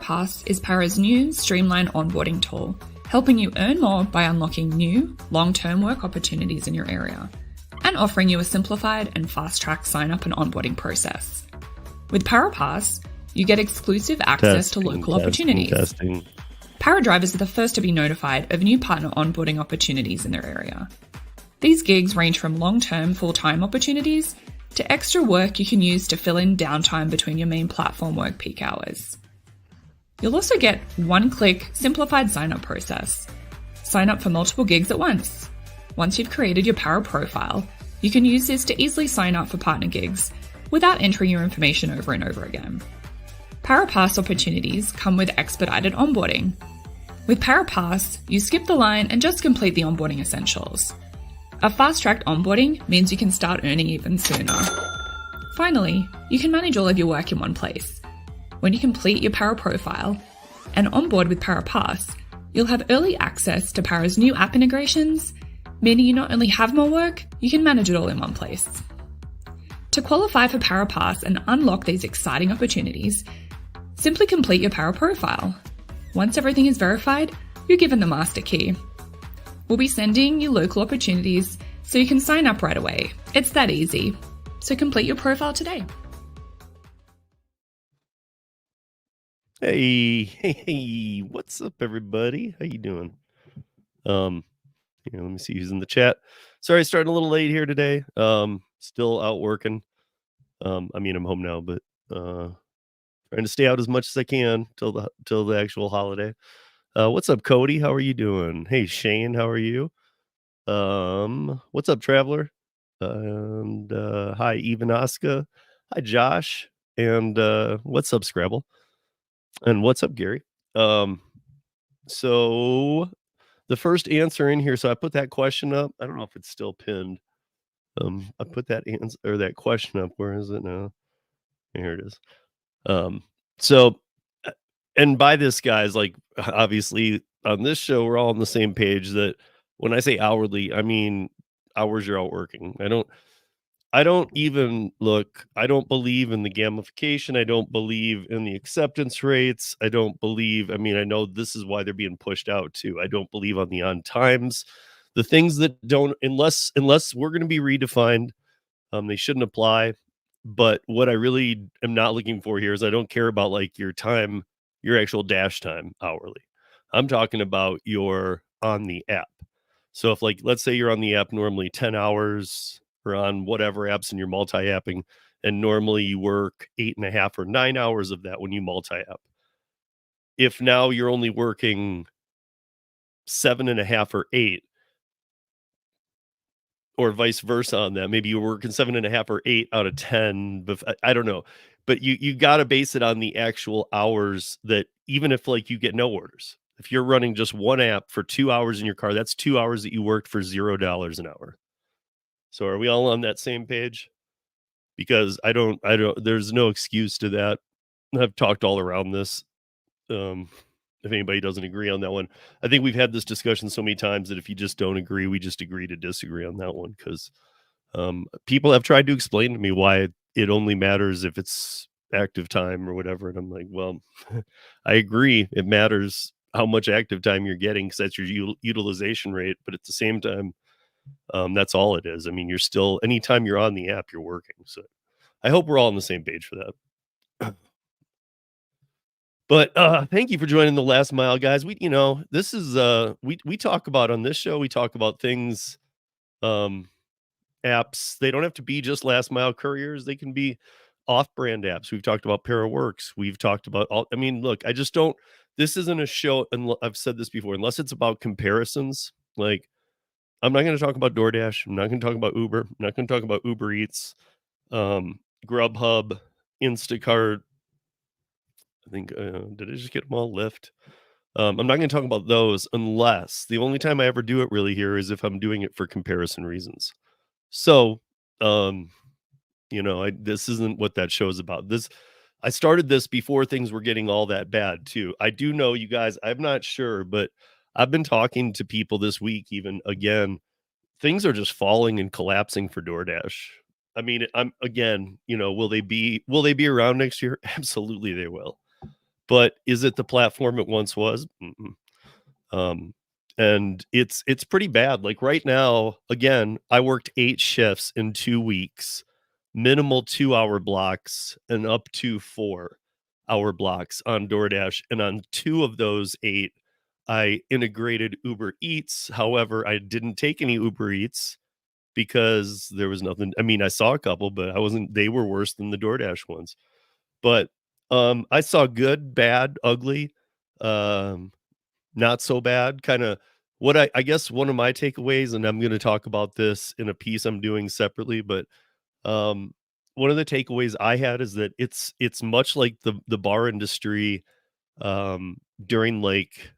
ParaPass is Para's new streamlined onboarding tool, helping you earn more by unlocking new, long-term work opportunities in your area, and offering you a simplified and fast-track sign-up and onboarding process. With ParaPass, you get exclusive access to local opportunities. Para drivers are the first to be notified of new partner onboarding opportunities in their area. These gigs range from long-term full-time opportunities to extra work you can use to fill in downtime between your main platform work peak hours. You'll also get one-click simplified sign-up process. Sign up for multiple gigs at once. Once you've created your Para profile, you can use this to easily sign up for partner gigs without entering your information over and over again. ParaPass opportunities come with expedited onboarding. With ParaPass, you skip the line and just complete the onboarding essentials. A fast-tracked onboarding means you can start earning even sooner. Finally, you can manage all of your work in one place. When you complete your Para profile and onboard with ParaPass, you'll have early access to Para's new app integrations, meaning you not only have more work, you can manage it all in one place. To qualify for ParaPass and unlock these exciting opportunities, simply complete your Para profile. Once everything is verified, you're given the master key. We'll be sending you local opportunities so you can sign up right away. It's that easy. So complete your profile today. Hey, what's up, everybody? How you doing? Let me see who's in the chat. Sorry, starting a little late here today. Still out working. I'm home now, but trying to stay out as much as I can till the actual holiday. What's up, Cody? How are you doing? Hey, Shane, how are you? What's up, Traveler? And hi, Ivanaska. Hi, Josh. And what's up, Scrabble? And what's up, Gary? So the first answer in here. So I put that question up. I don't know if it's still pinned. I put that answer or that question up. Where is it now? Here it is. So, and by this, guys, like obviously on this show, we're all on the same page that when I say hourly, I mean hours you're out working. I don't believe in the gamification. I don't believe in the acceptance rates. I know this is why they're being pushed out too. I don't believe on the on times, the things that don't, unless we're going to be redefined, they shouldn't apply. But what I really am not looking for here is I don't care about like your time, your actual dash time hourly. I'm talking about your on the app. So if like, let's say you're on the app normally 10 hours or on whatever apps and you're multi-apping, and normally you work 8.5 or 9 hours of that when you multi-app. If now you're only working 7.5 or 8, or vice versa on that. Maybe you're working 7.5 or 8 out of 10, but I don't know. But you got to base it on the actual hours that even if like you get no orders, if you're running just one app for 2 hours in your car, that's 2 hours that you worked for $0 an hour. So are we all on that same page? Because I don't, there's no excuse to that. I've talked all around this. If anybody doesn't agree on that one, I think we've had this discussion so many times that if you just don't agree, we just agree to disagree on that one. Because people have tried to explain to me why it only matters if it's active time or whatever. And I'm like, well, I agree. It matters how much active time you're getting because that's your utilization rate. But at the same time, that's all it is. I mean, you're still, anytime you're on the app, you're working. So I hope we're all on the same page for that. But thank you for joining the Last Mile, guys. This is we talk about on this show, we talk about things, apps. They don't have to be just Last Mile couriers. They can be off-brand apps. We've talked about ParaWorks. We've talked about look, I just don't, this isn't a show, and I've said this before, unless it's about comparisons. Like, I'm not going to talk about DoorDash. I'm not going to talk about Uber. I'm not going to talk about Uber Eats, Grubhub, Instacart. I think, did I just get them all? Lyft? I'm not going to talk about those unless the only time I ever do it really here is if I'm doing it for comparison reasons. So, this isn't what that show's about. I started this before things were getting all that bad too. I do know, you guys, I'm not sure, but I've been talking to people this week, even again, things are just falling and collapsing for DoorDash. I mean, will they be around next year? Absolutely they will. but is it the platform it once was? Mm-mm. Um, and it's pretty bad. Like right now, again, I worked 8 shifts in 2 weeks, minimal 2-hour blocks and up to 4-hour blocks on DoorDash. And on 2 of those 8, I integrated Uber Eats. However, I didn't take any Uber Eats because there was nothing. I mean, I saw a couple, but I wasn't they were worse than the DoorDash ones. But I saw good, bad, ugly. Um Not so bad, kinda what I guess one of my takeaways, and I'm gonna talk about this in a piece I'm doing separately, but, um, one of the takeaways I had is that it's much like the bar industry, during, like,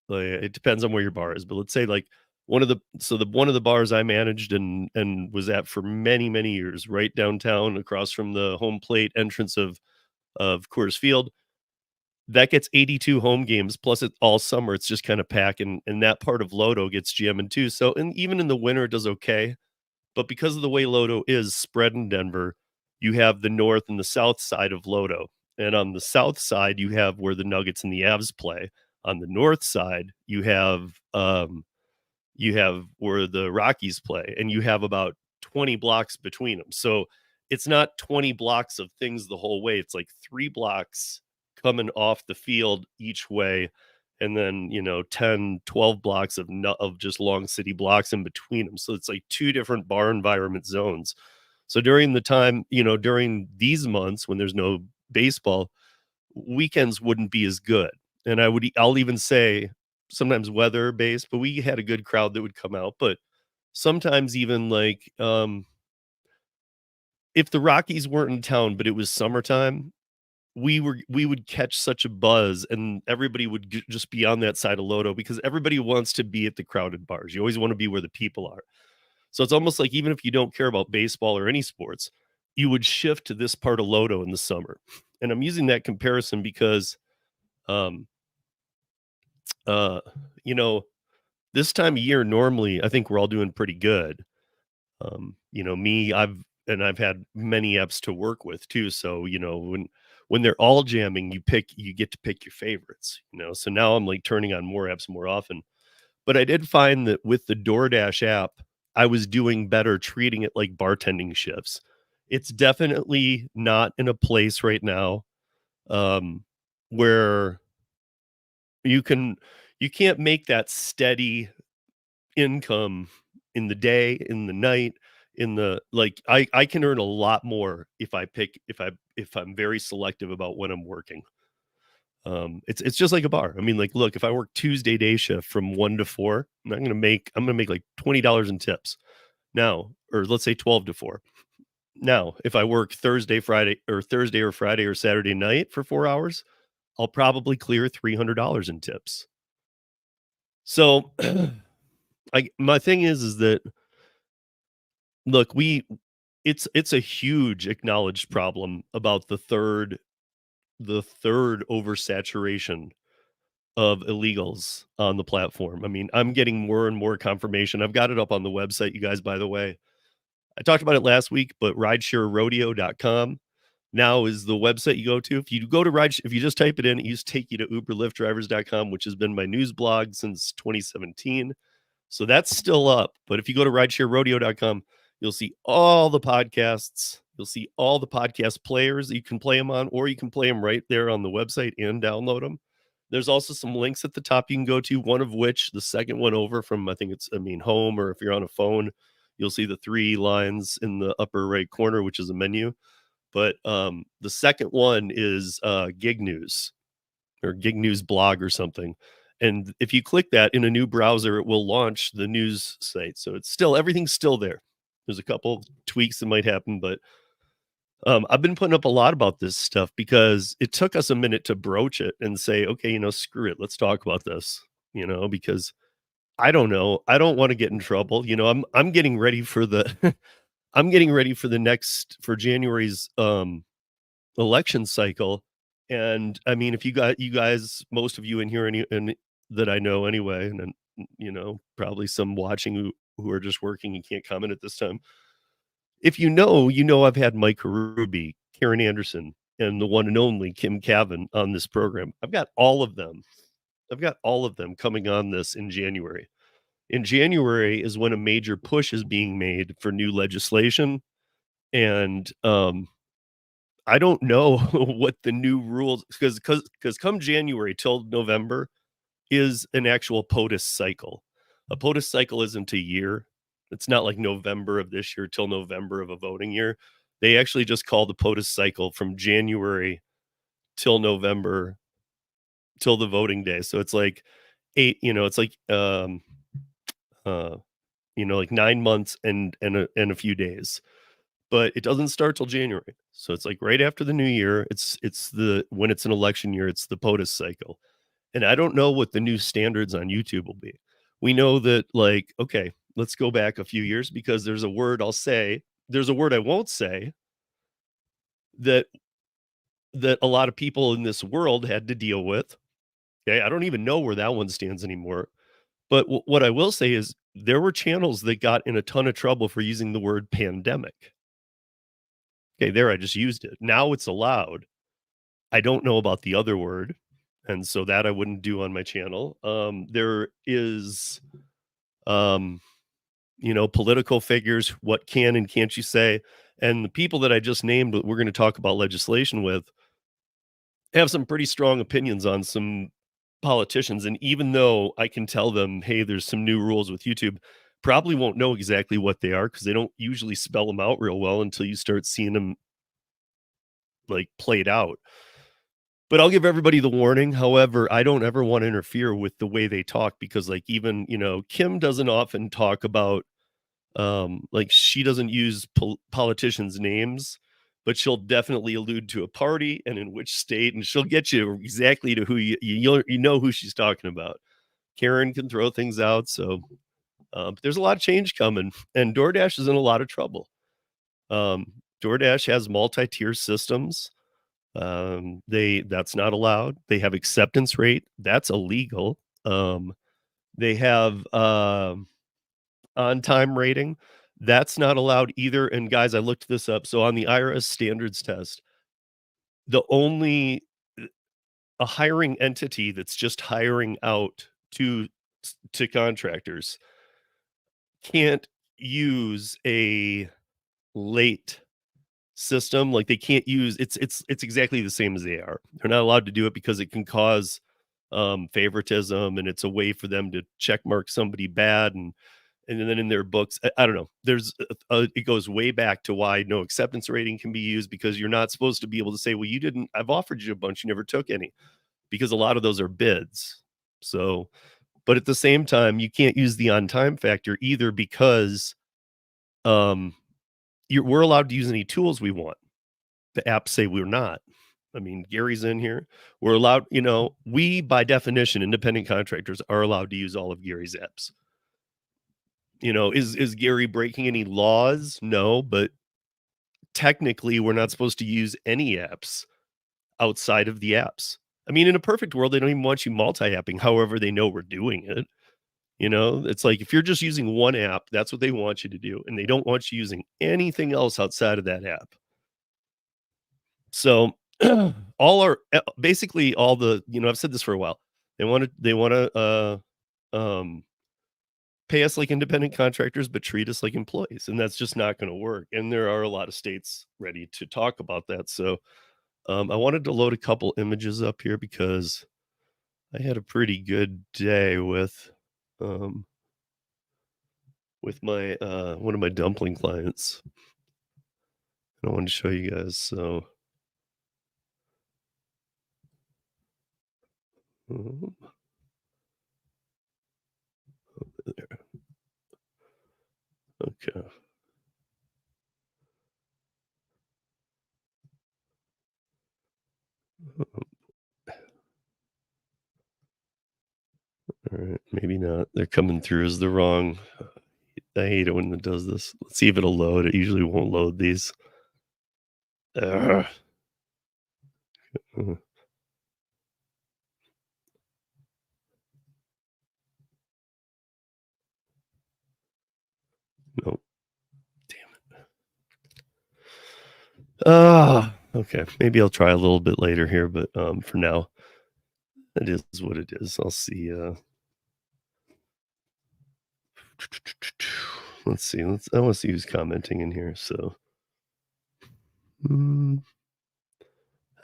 it depends on where your bar is, but let's say, like, one of the bars I managed and was at for many, many years, right downtown across from the home plate entrance of Coors Field, that gets 82 home games, plus it all summer, it's just kinda packing, and that part of Lodo gets jamming too, so and even in the winter, it does okay, but because of the way Lodo is spread in Denver, you have the north and the south side of Lodo, and on the south side, you have where the Nuggets and the Avs play. On the north side, you have where the Rockies play, and you have about 20 blocks between them. So it's not 20 blocks of things the whole way. It's like 3 blocks coming off the field each way, and then, 10, 12 blocks of just long city blocks in between them. So it's like 2 different bar environment zones. So during the time, during these months when there's no baseball, weekends wouldn't be as good. And I'll even say sometimes weather based, but we had a good crowd that would come out. But sometimes even like if the Rockies weren't in town, but it was summertime, we would catch such a buzz and everybody would just be on that side of Lodo because everybody wants to be at the crowded bars. You always want to be where the people are. So it's almost like even if you don't care about baseball or any sports, you would shift to this part of Lodo in the summer. And I'm using that comparison because um uh you know this time of year normally I think we're all doing pretty good. Me, I've had many apps to work with too. So, when they're all jamming, you get to pick your favorites. So now I'm like turning on more apps more often. But I did find that with the DoorDash app, I was doing better treating it like bartending shifts. It's definitely not in a place right now where you can you can't make that steady income in the day, in the night, in the like I can earn a lot more if I'm very selective about when I'm working. It's just like a bar. I mean, like, look, if I work Tuesday day shift from 1 to 4, I'm gonna make like $20 in tips. Now, or let's say 12 to 4. Now, if I work Thursday or Friday or Saturday night for 4 hours, I'll probably clear $300 in tips. So, my thing is that look, it's a huge acknowledged problem about the third oversaturation of illegals on the platform. I mean, I'm getting more and more confirmation. I've got it up on the website, you guys, by the way. I talked about it last week, but ridesharerodeo.com now is the website you go to. If you just type it in, it used to take you to uberlyftdrivers.com, which has been my news blog since 2017. So that's still up. But if you go to ridesharerodeo.com, you'll see all the podcasts. You'll see all the podcast players that you can play them on, or you can play them right there on the website and download them. There's also some links at the top you can go to, one of which, the second one over from, home, or if you're on a phone, you'll see the 3 lines in the upper right corner, which is a menu. But the second one is Gig News or Gig News blog or something. And if you click that in a new browser, it will launch the news site. So everything's still there. There's a couple tweaks that might happen, but I've been putting up a lot about this stuff because it took us a minute to broach it and say, okay, screw it. Let's talk about this, because I don't know. I don't want to get in trouble. I'm getting ready for the I'm getting ready for for January's election cycle. And I mean, if you guys, most of you in here, and that I know anyway, and then, probably some watching who are just working and can't comment at this time. If I've had Mike Ruby, Karen Anderson, and the one and only Kim Cavan on this program. I've got all of them. I've got all of them coming on this in January. In January is when a major push is being made for new legislation, and I don't know what the new rules, because come January till November is an actual POTUS cycle. A POTUS cycle isn't a year. It's not like November of this year till November of a voting year. They actually just call the POTUS cycle from January till November till the voting day. So it's like it's like uh like 9 months and a few days. But it doesn't start till January. So it's like right after the new year. It's the when it's an election year, it's the POTUS cycle. And I don't know what the new standards on YouTube will be. We know that, like, okay, let's go back a few years, because there's a word I'll say, there's a word I won't say that a lot of people in this world had to deal with. Okay, I don't even know where that one stands anymore. But what I will say is there were channels that got in a ton of trouble for using the word pandemic. Okay, there, I just used it. Now it's allowed. I don't know about the other word, and so that I wouldn't do on my channel. There is, um, political figures, what can and can't you say? And the people that I just named that we're going to talk about legislation with have some pretty strong opinions on some politicians. And even though I can tell them, hey, there's some new rules with YouTube, probably won't know exactly what they are, because they don't usually spell them out real well until you start seeing them like played out. But I'll give everybody the warning. However, I don't ever want to interfere with the way they talk, because, like, even, Kim doesn't often talk about, like, she doesn't use politicians' names, but she'll definitely allude to a party and in which state, and she'll get you exactly to who you know who she's talking about. Karen can throw things out. So but there's a lot of change coming, and DoorDash is in a lot of trouble. Um, DoorDash has multi-tier systems. That's not allowed. They have acceptance rate, that's illegal. They have on time rating, that's not allowed either. And guys, I looked this up. So on the IRS standards test, the only a hiring entity that's just hiring out to contractors can't use a late system. Like, they can't use it's exactly the same as they are. They're not allowed to do it because it can cause favoritism, and it's a way for them to check mark somebody bad, and then in their books, I don't know. There's it goes way back to why no acceptance rating can be used, because you're not supposed to be able to say, well, I've offered you a bunch, you never took any, because a lot of those are bids. So, but at the same time, you can't use the on time factor either, because um we're allowed to use any tools we want. The apps say we're not. I mean, Gary's in here. We're allowed, we, by definition, independent contractors are allowed to use all of Gary's apps. Is Gary breaking any laws? No, but technically we're not supposed to use any apps outside of the apps. I mean, in a perfect world, they don't even want you multi-apping. However, they know we're doing it. It's like, if you're just using one app, that's what they want you to do. And they don't want you using anything else outside of that app. So basically all the, I've said this for a while. They want to pay us like independent contractors, but treat us like employees. And that's just not going to work. And there are a lot of states ready to talk about that. So I wanted to load a couple images up here, because I had a pretty good day with my one of my dumpling clients. I wanted to show you guys. So there. Okay. All right, maybe not. They're coming through as the wrong. I hate it when it does this. Let's see if it'll load. It usually won't load these. Ugh. Uh, Nope. Damn it. Ah. Okay, maybe I'll try a little bit later here, but for now, it is what it is. I'll see. Let's see. I want to see who's commenting in here. So, mm,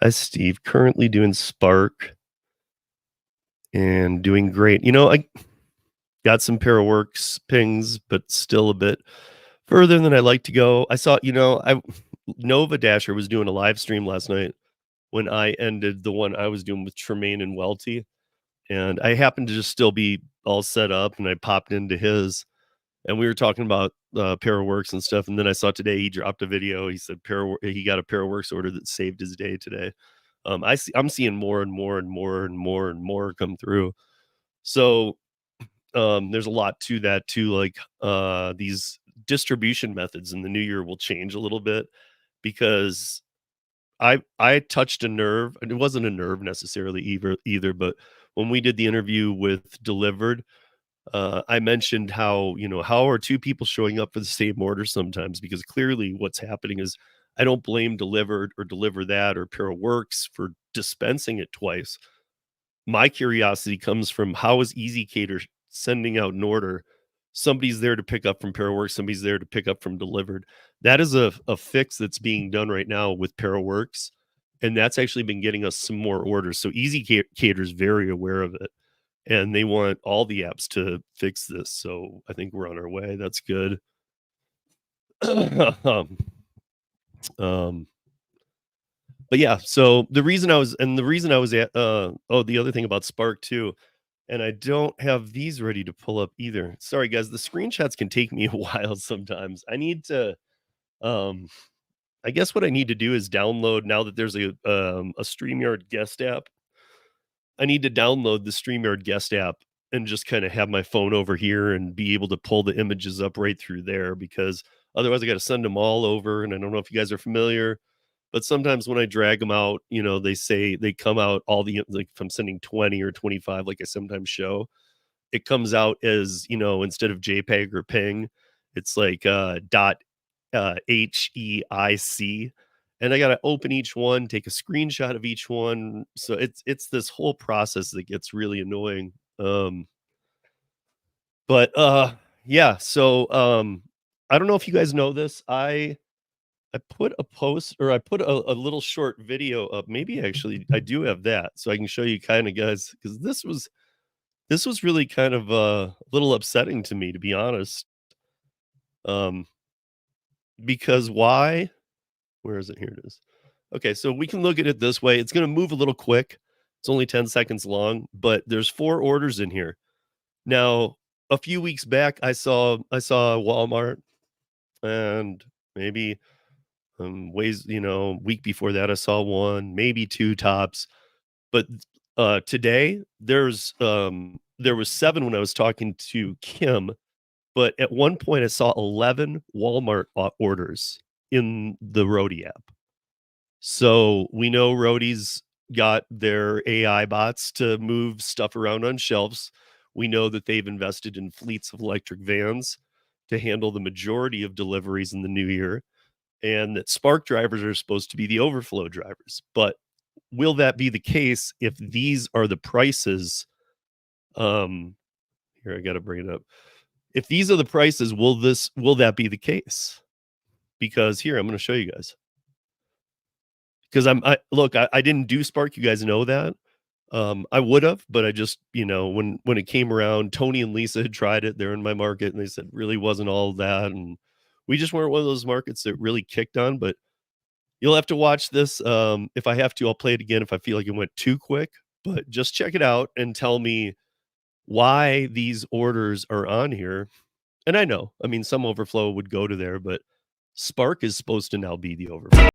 hi, Steve. Currently doing Spark and doing great. I got some Paraworks pings, but still a bit further than I'd like to go. I saw, Nova Dasher was doing a live stream last night when I ended the one I was doing with Tremaine and Welty. And I happened to just still be all set up, and I popped into his, and we were talking about Paraworks and stuff. And then I saw today he dropped a video. He said he got a Paraworks order that saved his day today. I'm seeing more and more and more and more and more come through. So there's a lot to that too. Like these distribution methods in the new year will change a little bit because I touched a nerve, and it wasn't a nerve necessarily either, but when we did the interview with Delivered, I mentioned how are two people showing up for the same order sometimes, because clearly what's happening is I don't blame Delivered or Deliver That or Paraworks for dispensing it twice. My curiosity comes from, how is Easy Cater sending out an order? Somebody's there to pick up from Paraworks, somebody's there to pick up from Delivered. That is a fix that's being done right now with Paraworks, and that's actually been getting us some more orders. So Easy Cater is very aware of it, and they want all the apps to fix this. So I think we're on our way. That's good. um, but yeah, so the reason I was at the other thing about Spark too, and I don't have these ready to pull up either. Sorry guys, the screenshots can take me a while sometimes. I need to um I guess what I need to do is download, now that there's a StreamYard guest app. I need to download the StreamYard guest app and just kind of have my phone over here and be able to pull the images up right through there, because otherwise I got to send them all over. And I don't know if you guys are familiar, but sometimes when I drag them out, they say they come out all like if I'm sending 20 or 25, like I sometimes show, it comes out as, instead of JPEG or ping, it's like dot HEIC. And I got to open each one, take a screenshot of each one. So it's this whole process that gets really annoying. But yeah, so I don't know if you guys know this. I put a post, or I put a little short video up. Maybe actually I do have that, so I can show you kind of guys, because this was really kind of a little upsetting to me, to be honest. Um, because why? Where is it? Here it is. Okay, so we can look at it this way. It's going to move a little quick. It's only 10 seconds long, but there's 4 orders in here. Now, a few weeks back, I saw Walmart, and maybe week before that I saw 1, maybe 2 tops. But today there was 7 when I was talking to Kim, but at one point I saw 11 Walmart orders in the Roadie app. So we know Roadie's got their AI bots to move stuff around on shelves. We know that they've invested in fleets of electric vans to handle the majority of deliveries in the new year, and that Spark drivers are supposed to be the overflow drivers. But will that be the case if these are the prices? Um, Here, I got to bring it up. If these are the prices, will that be the case? Because here, I'm going to show you guys. Because I didn't do Spark, you guys know that. I would have, but I just, when it came around, Tony and Lisa had tried it. They're in my market, and they said really wasn't all that, and we just weren't one of those markets that really kicked on. But you'll have to watch this. If I have to, I'll play it again if I feel like it went too quick. But just check it out and tell me why these orders are on here. And I know, I mean, some overflow would go to there, but Spark is supposed to now be the overflow.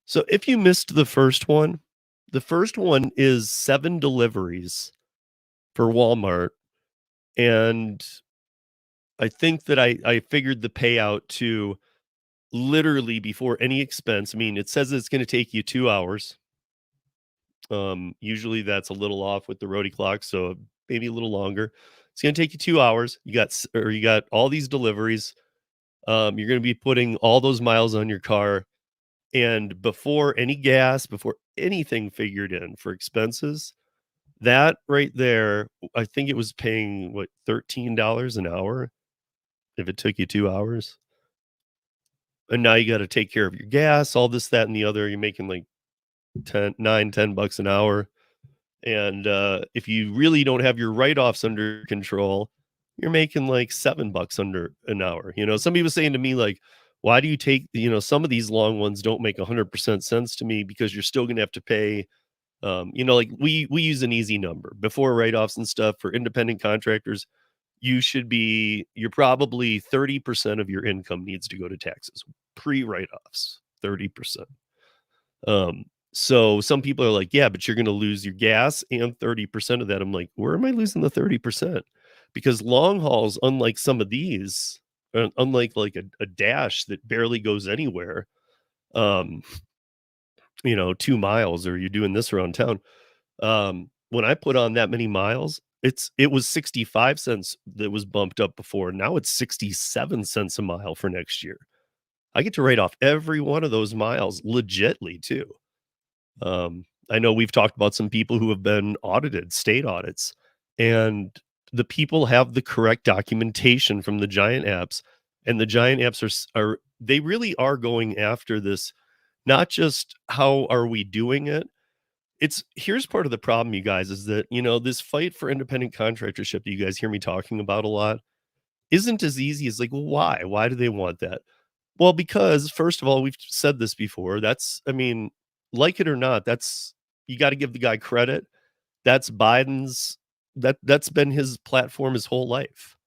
So if you missed the first one is 7 deliveries for Walmart. And I think that I figured the payout to literally before any expense. I mean, it says it's gonna take you 2 hours. Usually that's a little off with the Roadie clock, so maybe a little longer. It's gonna take you 2 hours. You got all these deliveries. You're gonna be putting all those miles on your car, and before any gas, before anything figured in for expenses, that right there, I think it was paying, what, $13 an hour if it took you 2 hours? And now you gotta take care of your gas, all this, that, and the other. You're making, like, 10 bucks an hour. And, if you really don't have your write-offs under control, you're making, like, 7 bucks under an hour. Some people saying to me, like, "Why do you take" some of these long ones don't make 100% sense to me because you're still gonna have to pay, like, we use an easy number. Before write-offs and stuff for independent contractors, you're probably 30% of your income needs to go to taxes, pre-write-offs, 30%. So some people are like, "Yeah, but you're gonna lose your gas and 30% of that." I'm like, "Where am I losing the 30%?" Because long hauls, unlike some of these, unlike like a dash that barely goes anywhere, um, 2 miles, or you're doing this around town. When I put on that many miles, it was 65 cents that was bumped up before. Now it's 67 cents a mile for next year. I get to write off every one of those miles legitly too. I know we've talked about some people who have been audited, state audits, and the people have the correct documentation from the giant apps, and the giant apps are they really are going after this, not just how are we doing it. It's Here's part of the problem, you guys, is that, this fight for independent contractorship that you guys hear me talking about a lot isn't as easy as, like, well, why? Why do they want that? Well, because first of all, we've said this before. I mean, like it or not, you got to give the guy credit. That's Biden's. That's been his platform his whole life.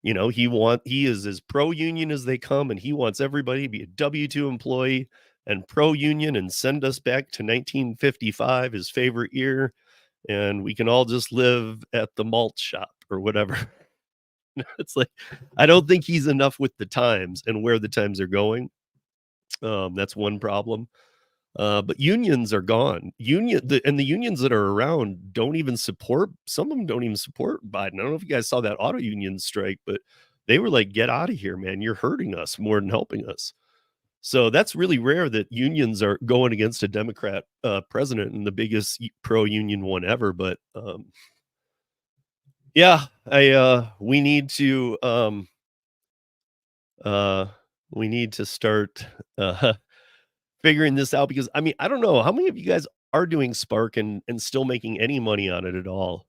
He is as pro union as they come, and he wants everybody to be a W-2 employee and pro union and send us back to 1955, his favorite year, and we can all just live at the malt shop or whatever. It's like, I don't think he's enough with the times and where the times are going. That's one problem. But unions are gone. The unions that are around don't even support. Some of them don't even support Biden. I don't know if you guys saw that auto union strike, but they were like, "Get out of here, man! You're hurting us more than helping us." So that's really rare that unions are going against a Democrat president and the biggest pro union one ever. But yeah, I uh we need to start figuring this out, because I mean, I don't know how many of you guys are doing Spark and still making any money on it at all.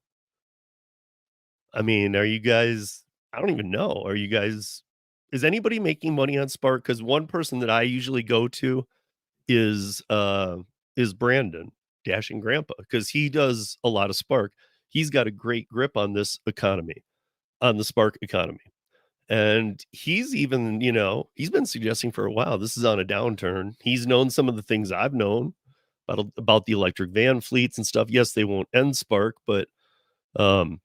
I mean, are you guys I don't even know. Is anybody making money on Spark? Because one person that I usually go to is uh is Brandon, Dashing Grandpa, because he does a lot of Spark. He's got a great grip on this economy, on the Spark economy. And he's been suggesting for a while this is on a downturn. He's known some of the things I've known about the electric van fleets and stuff. Yes, they won't end Spark, but um,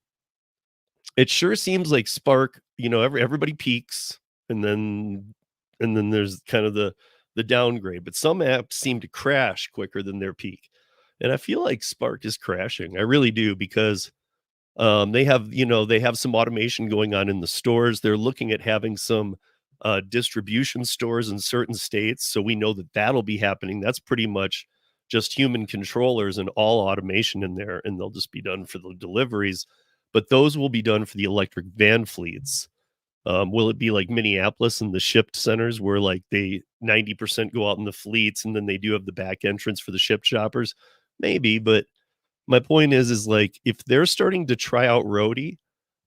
it sure seems like Spark, everybody peaks, and then there's kind of the downgrade. But some apps seem to crash quicker than their peak. And I feel like Spark is crashing. I really do, because they have some automation going on in the stores. They're looking at having some distribution stores in certain states. So we know that that'll be happening. That's pretty much just human controllers and all automation in there, and they'll just be done for the deliveries. But those will be done for the electric van fleets. Will it be like Minneapolis and the shipped centers where like they 90% go out in the fleets, and then they do have the back entrance for the shipped shoppers? Maybe, but my point is like, if they're starting to try out Roadie,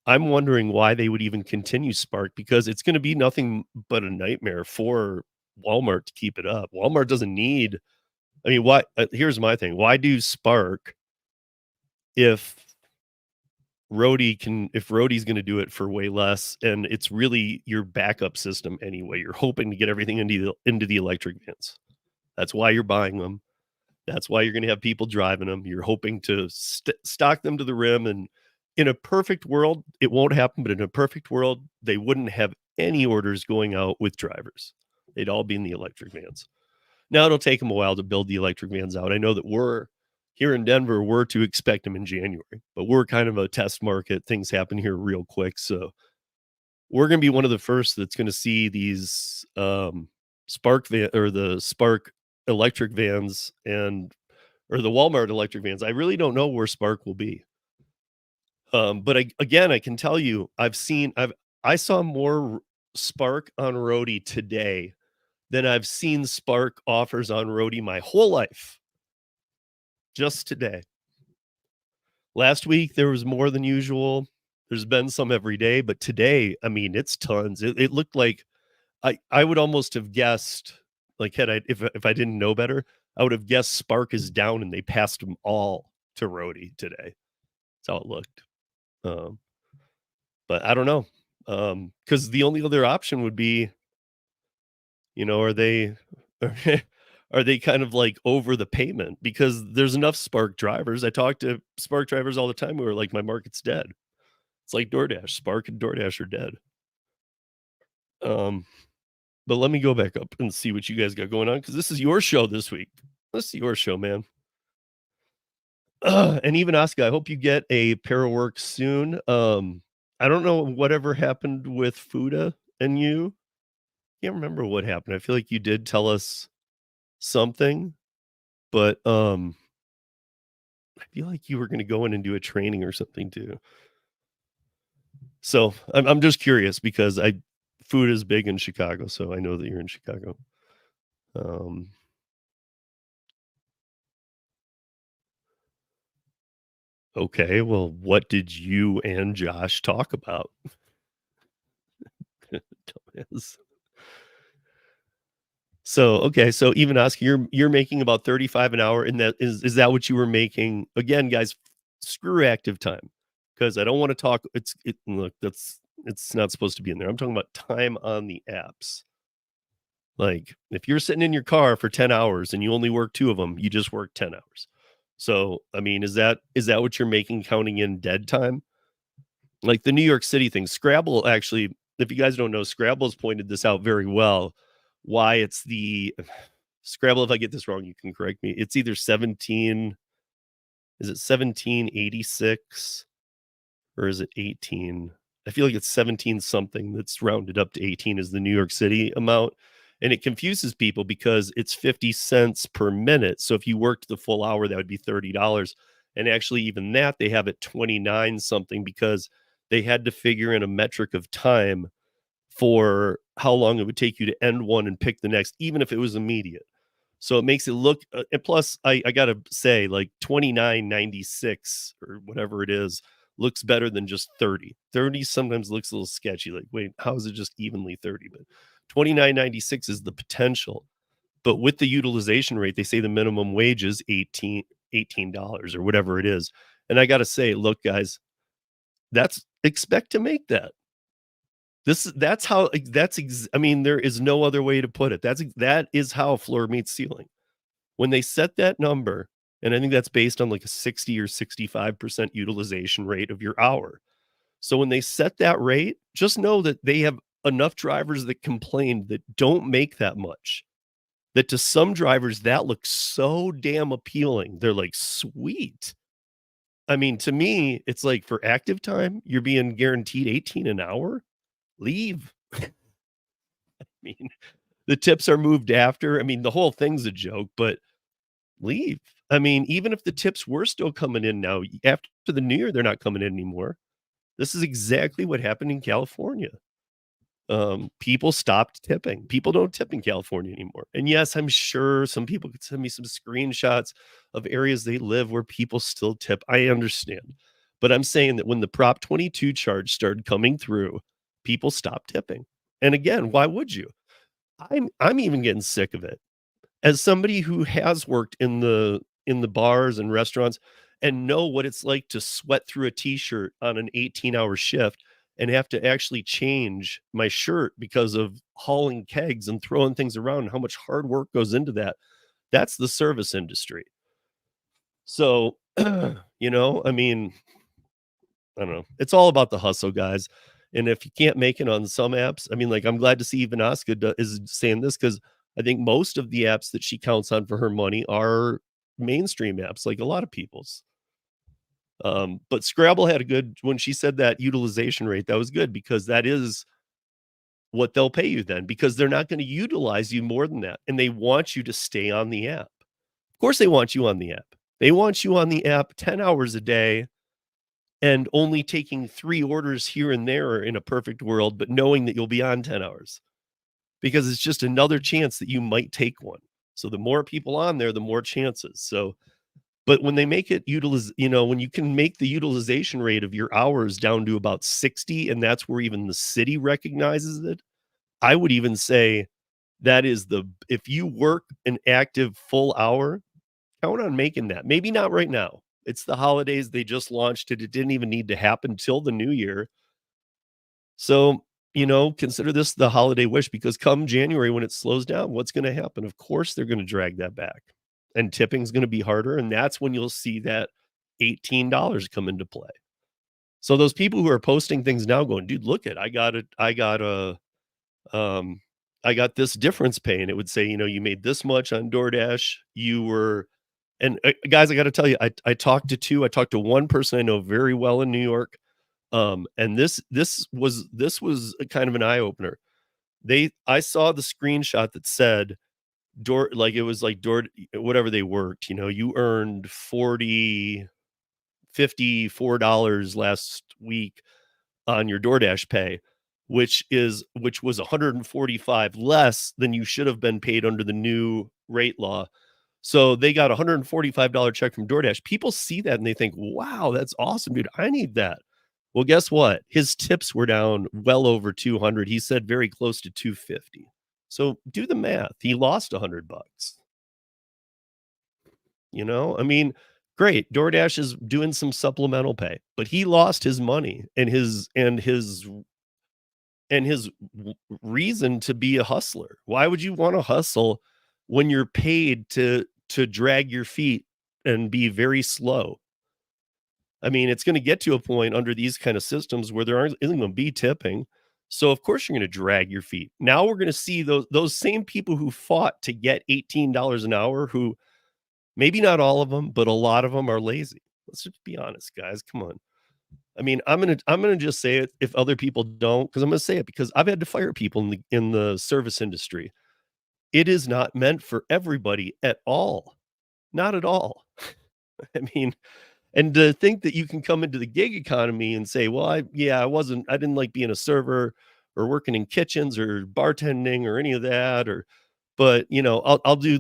I'm wondering why they would even continue Spark, because it's going to be nothing but a nightmare for Walmart to keep it up. Walmart doesn't need. I mean, why? Here's my thing: why do Spark if if Roadie's going to do it for way less, and it's really your backup system anyway? You're hoping to get everything into the electric vans. That's why you're buying them. That's why you're going to have people driving them. You're hoping to stock them to the rim and in a perfect world, it won't happen, but in a perfect world, they wouldn't have any orders going out with drivers. They'd all be in the electric vans. Now it'll take them a while to build the electric vans out. I know that we're here in Denver, we're to expect them in January, but we're kind of a test market. Things happen here real quick. So we're going to be one of the first that's going to see these Spark van or the Spark electric vans and or the Walmart electric vans. I really don't know where Spark will be. But I can tell you, I saw more Spark on Roadie today than I've seen Spark offers on Roadie my whole life. Just today. Last week there was more than usual. There's been some every day, but today, I mean, it's tons. It looked like I would almost have guessed, like had I if I didn't know better, I would have guessed Spark is down and they passed them all to Roadie today. That's how it looked. Um, but I don't know. Because the only other option would be, are they are they kind of like over the payment? Because there's enough Spark drivers. I talk to Spark drivers all the time who are like, my market's dead. It's like DoorDash. Spark and DoorDash are dead. But let me go back up and see what you guys got going on because this is your show this week. This is your show, man. And even Oscar, I hope you get a pair of work soon. I don't know whatever happened with Fuda and you. Can't remember what happened. I feel like you did tell us something, but I feel like you were going to go in and do a training or something too. So I'm just curious because food is big in Chicago, so I know that you're in Chicago. Okay, well, what did you and Josh talk about? So even Oscar, you're making about 35 an hour, and that is that what you were making? Again, guys, screw active time because I don't want to talk. It's not supposed to be in there. I'm talking about time on the apps. Like if you're sitting in your car for 10 hours and you only work 2 of them, you just work 10 hours. So, I mean, is that what you're making counting in dead time? Like the New York City thing, Scrabble actually, if you guys don't know, Scrabble has pointed this out very well. Why it's the Scrabble, if I get this wrong, you can correct me. It's either 1786 or is it 18? I feel like it's 17 something that's rounded up to 18 is the New York City amount. And it confuses people because it's 50 cents per minute. So if you worked the full hour, that would be $30. And actually, even that, they have it 29 something because they had to figure in a metric of time for how long it would take you to end one and pick the next, even if it was immediate. So it makes it look, and plus, I got to say, like 29.96 or whatever it is, looks better than just 30. 30 sometimes looks a little sketchy. Like, wait, how is it just evenly 30? But 29.96 is the potential. But with the utilization rate, they say the minimum wage is $18 or whatever it is. And I got to say, look, guys, expect to make that. I mean, there is no other way to put it. That is how floor meets ceiling. When they set that number, and I think that's based on like a 60 or 65% utilization rate of your hour. So when they set that rate, just know that they have enough drivers that complain that don't make that much. That to some drivers, that looks so damn appealing. They're like, sweet. I mean, to me, it's like for active time, you're being guaranteed 18 an hour. Leave. I mean, the tips are moved after. I mean, the whole thing's a joke, but leave. I mean, even if the tips were still coming in now, after the new year, they're not coming in anymore. This is exactly what happened in California. People stopped tipping. People don't tip in California anymore. And yes, I'm sure some people could send me some screenshots of areas they live where people still tip. I understand. But I'm saying that when the Prop 22 charge started coming through, people stopped tipping. And again, why would you? I'm even getting sick of it. As somebody who has worked in the bars and restaurants and know what it's like to sweat through a t-shirt on an 18-hour shift and have to actually change my shirt because of hauling kegs and throwing things around and how much hard work goes into that. That's the service industry. So, I mean, I don't know. It's all about the hustle, guys. And if you can't make it on some apps, I mean, like, I'm glad to see even Asuka is saying this because I think most of the apps that she counts on for her money are mainstream apps, like a lot of people's. But Scrabble had a good when she said that utilization rate, that was good because that is what they'll pay you then because they're not going to utilize you more than that. And they want you to stay on the app. Of course, they want you on the app. They want you on the app 10 hours a day and only taking 3 orders here and there in a perfect world, but knowing that you'll be on 10 hours because it's just another chance that you might take one. So the more people on there, the more chances. So, but when they make it when you can make the utilization rate of your hours down to about 60, and that's where even the city recognizes it, I would even say that is if you work an active full hour, count on making that. Maybe not right now. It's the holidays. They just launched it. It didn't even need to happen till the new year. So, consider this the holiday wish because come January when it slows down, what's going to happen? Of course, they're going to drag that back and tipping's going to be harder. And that's when you'll see that $18 come into play. So those people who are posting things now going, dude, look at, um, I got this difference pay. And it would say, you made this much on DoorDash. Guys, I got to tell you, I talked to one person I know very well in New York. And this was a kind of an eye opener. I saw the screenshot that said door, like it was like door, whatever they worked, you earned 40, $54 last week on your DoorDash pay, which was 145 less than you should have been paid under the new rate law. So they got a $145 check from DoorDash. People see that and they think, wow, that's awesome, dude. I need that. Well, guess what? His tips were down well over 200. He said very close to 250. So do the math. He lost $100. I mean, great. DoorDash is doing some supplemental pay, but he lost his money and his reason to be a hustler. Why would you want to hustle when you're paid to drag your feet and be very slow? I mean, it's going to get to a point under these kind of systems where isn't going to be tipping. So of course you're going to drag your feet. Now we're going to see those same people who fought to get $18 an hour, who maybe not all of them, but a lot of them are lazy. Let's just be honest, guys. Come on. I mean, I'm gonna just say it if other people don't, because I'm gonna say it because I've had to fire people in the service industry. It is not meant for everybody at all. Not at all. I mean, and to think that you can come into the gig economy and say, well, I didn't like being a server or working in kitchens or bartending or any of that, but I'll do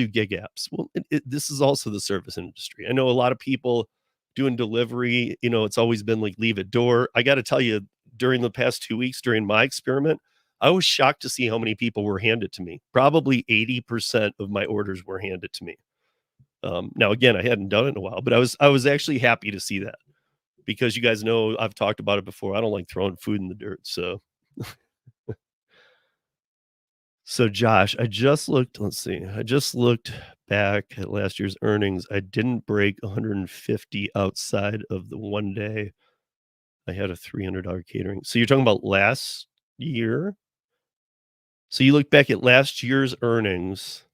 gig apps. Well, this is also the service industry. I know a lot of people doing delivery, it's always been like leave at door. I got to tell you, during the past 2 weeks during my experiment, I was shocked to see how many people were handed to me. Probably 80% of my orders were handed to me. Now, again, I hadn't done it in a while, but I was actually happy to see that because you guys know I've talked about it before. I don't like throwing food in the dirt. So Josh, let's see. I just looked back at last year's earnings. I didn't break 150 outside of the one day I had a $300 catering. So you're talking about last year? So you look back at last year's earnings.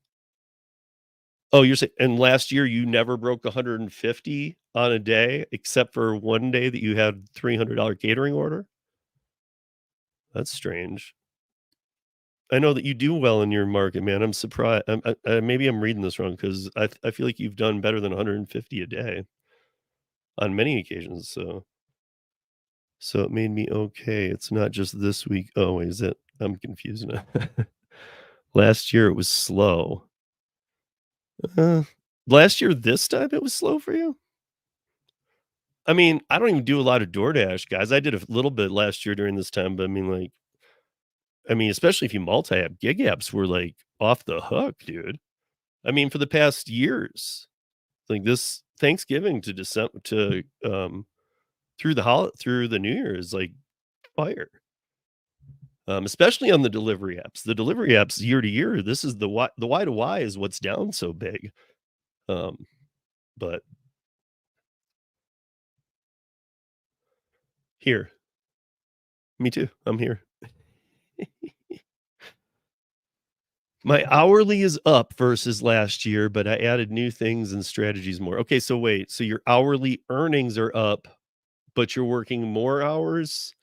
Oh, you're saying, and last year you never broke 150 on a day except for one day that you had $300 catering order? That's strange. I know that you do well in your market, man. I'm surprised. Maybe I'm reading this wrong because I feel like you've done better than 150 a day on many occasions. So it made me okay. It's not just this week. Oh, wait, is it? I'm confused now. Last year it was slow. Uh, Last year this time it was slow for you? I mean, I don't even do a lot of DoorDash, guys. I did a little bit last year during this time, but especially if you multi-app, gig apps were like off the hook, dude. I mean, for the past years, like this Thanksgiving to December to through the New Year is like fire. Especially on the delivery apps. The delivery apps year to year, this is the Y to Y is what's down so big. Um, but Here. Me too. I'm here. My hourly is up versus last year, but I added new things and strategies more. Okay, so wait. So your hourly earnings are up, but you're working more hours?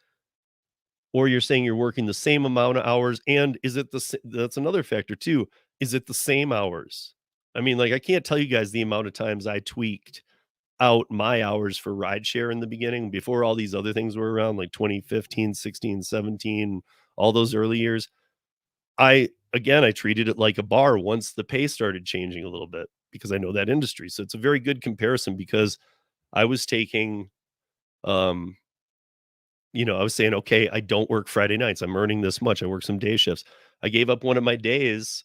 Or you're saying you're working the same amount of hours, and is it that's another factor too. Is it the same hours? I mean, like, I can't tell you guys the amount of times I tweaked out my hours for rideshare in the beginning before all these other things were around, like 2015, 16, 17, all those early years. I treated it like a bar once the pay started changing a little bit because I know that industry. So it's a very good comparison because I was taking, um, I was saying, okay, I don't work Friday nights. I'm earning this much. I work some day shifts. I gave up one of my days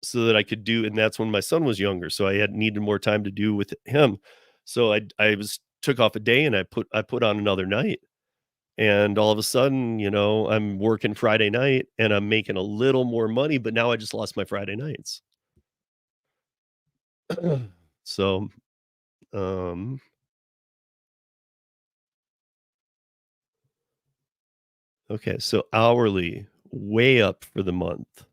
so that I could do, and that's when my son was younger. So I had needed more time to do with him. So I was took off a day and I put on another night. And all of a sudden, I'm working Friday night and I'm making a little more money, but now I just lost my Friday nights. So, um, okay, so hourly way up for the month.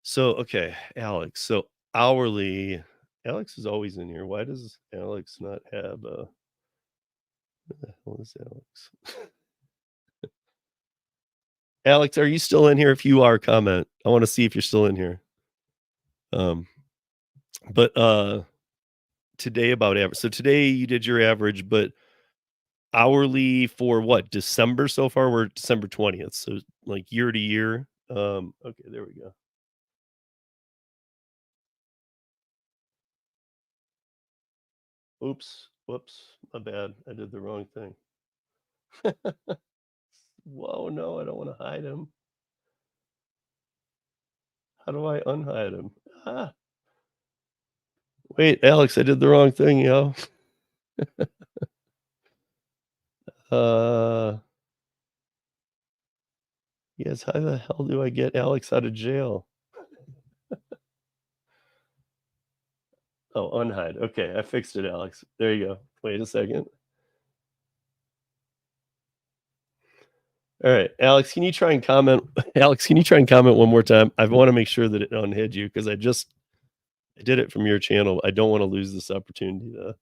So, okay, Alex. So hourly, Alex is always in here. Why does Alex not have where the hell is Alex? Alex, are you still in here? If you are, comment. I want to see if you're still in here. Um, but today about average. So today you did your average, but hourly for what? December so far? We're December 20th. So like year to year. Okay, there we go. Oops. Whoops. My bad. I did the wrong thing. Whoa, no, I don't want to hide him. How do I unhide him? Ah, wait, Alex, I did the wrong thing, yo. Uh, yes, how the hell do I get Alex out of jail? Oh, unhide. Okay, I fixed it, Alex. There you go. Wait a second. All right, Alex, can you try and comment? Alex, can you try and comment one more time? I want to make sure that it unhid you because I did it from your channel. I don't want to lose this opportunity to.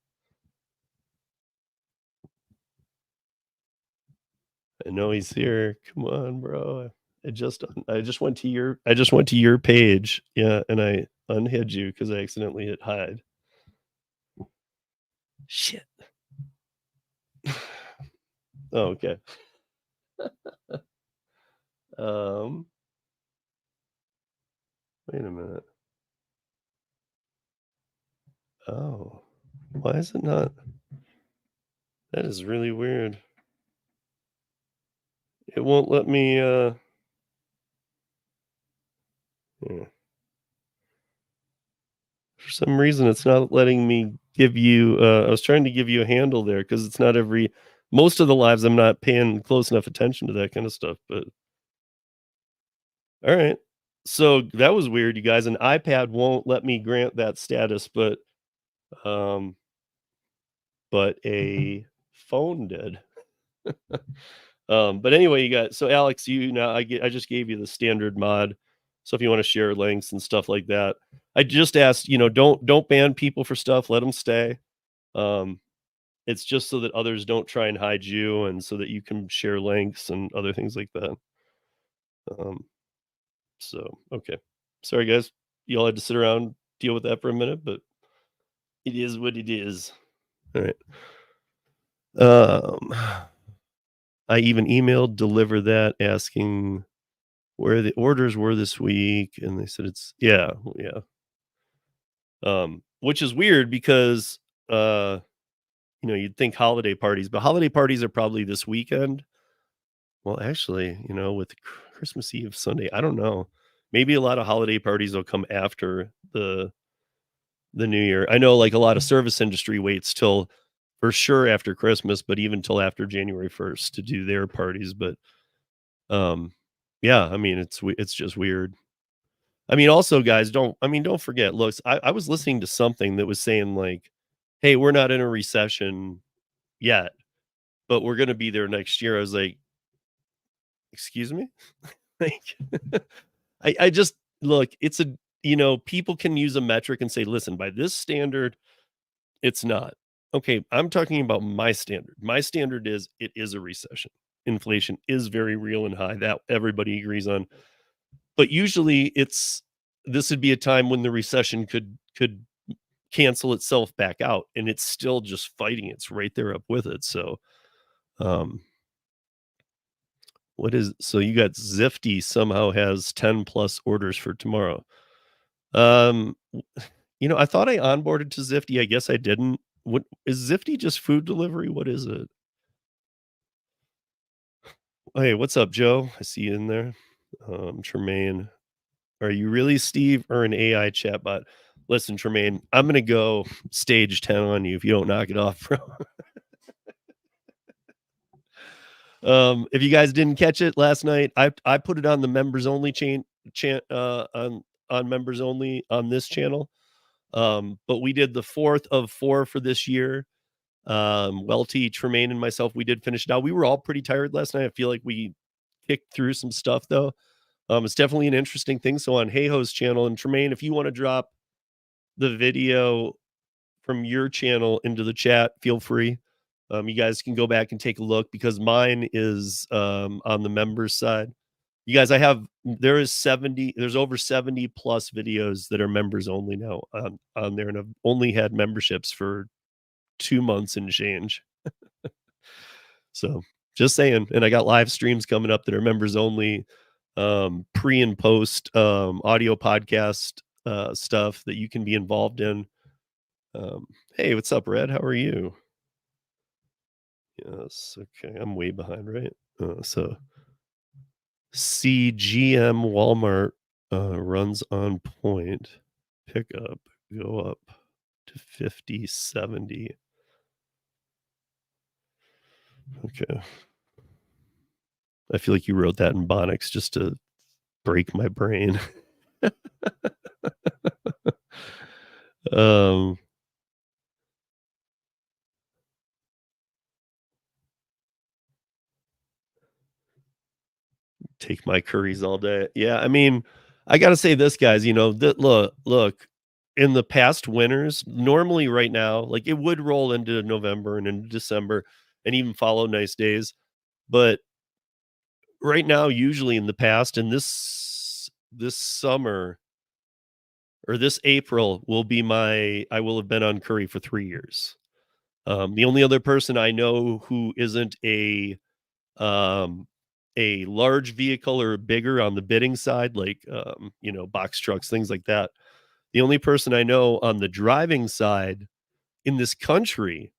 I know he's here. Come on, bro. I just went to your page. Yeah, and I unhid you because I accidentally hit hide. Shit. Oh, okay. Um, wait a minute. Oh, why is it not? That is really weird. It won't let me. Yeah. For some reason, it's not letting me give you. I was trying to give you a handle there because it's not every. Most of the lives, I'm not paying close enough attention to that kind of stuff. But all right, so that was weird, you guys. An iPad won't let me grant that status, um, but a phone did. But anyway, you got so Alex, I just gave you the standard mod. So if you want to share links and stuff like that, I just asked, don't ban people for stuff, let them stay. Um, it's just so that others don't try and hide you and so that you can share links and other things like that. Um, so okay. Sorry guys. You all had to sit around deal with that for a minute, but it is what it is. All right. Um I even emailed deliver that asking where the orders were this week, and they said yeah. Which is weird because you'd think holiday parties, but holiday parties are probably this weekend. Well, actually, with Christmas Eve Sunday, I don't know. Maybe a lot of holiday parties will come after the new year. I know like a lot of service industry waits till for sure after Christmas, but even till after January 1st to do their parties, but um yeah, I mean it's just weird. I mean, also, guys, don't forget. Look, I was listening to something that was saying like, "Hey, we're not in a recession yet, but we're going to be there next year. I was like, excuse me? Like, I just look, it's a, people can use a metric and say, listen, by this standard, it's not. Okay, I'm talking about my standard. My standard is it is a recession. Inflation is very real and high. That everybody agrees on. But usually this would be a time when the recession could cancel itself back out, and it's still just fighting. It's right there up with it. So um so you got Zifty somehow has 10 plus orders for tomorrow. Um I thought I onboarded to Zifty. I guess I didn't. What is Zifty, just food delivery? What is it? Hey, what's up, Joe? I see you in there. Tremaine. Are you really Steve or an AI chatbot? Listen, Tremaine, I'm gonna go stage 10 on you if you don't knock it off, bro. If you guys didn't catch it last night, I put it on the members only on members only on this channel. But we did the fourth of 4 for this year. Welty, Tremaine, and myself, we did finish it out. We were all pretty tired last night. I feel like we kicked through some stuff though. It's definitely an interesting thing. So on Heyho's channel, and Tremaine, if you want to drop the video from your channel into the chat, feel free. You guys can go back and take a look because mine is on the members side. You guys, there's over 70 plus videos that are members only now on there, and I've only had memberships for 2 months and change. So just saying. And I got live streams coming up that are members only, pre and post audio podcast stuff that you can be involved in. Hey, what's up, Red? How are you? Yes, okay. I'm way behind, right? So CGM Walmart runs on point. Pickup go up to 50/70. Okay. I feel like you wrote that in Bonix just to break my brain. um Take my curries all day. Yeah, I mean, I gotta say this, guys, that look, in the past winters, normally right now, like it would roll into November and into December and even follow nice days. But right now, usually in the past, and this summer or this April will be I will have been on Curri for 3 years. The only other person I know who isn't um, a large vehicle or bigger on the bidding side, like, box trucks, things like that. The only person I know on the driving side in this country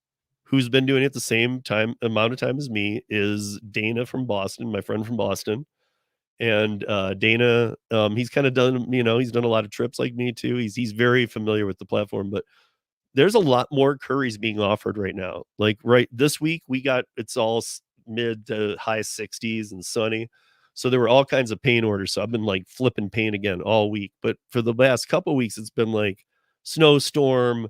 who's been doing it the same amount of time as me is Dana from Boston, my friend from Boston. And Dana, he's kind of done, he's done a lot of trips like me too. He's very familiar with the platform, but there's a lot more curries being offered right now. Like right this week, it's all mid to high 60s and sunny. So there were all kinds of paint orders. So I've been like flipping paint again all week. But for the last couple of weeks, it's been like snowstorm,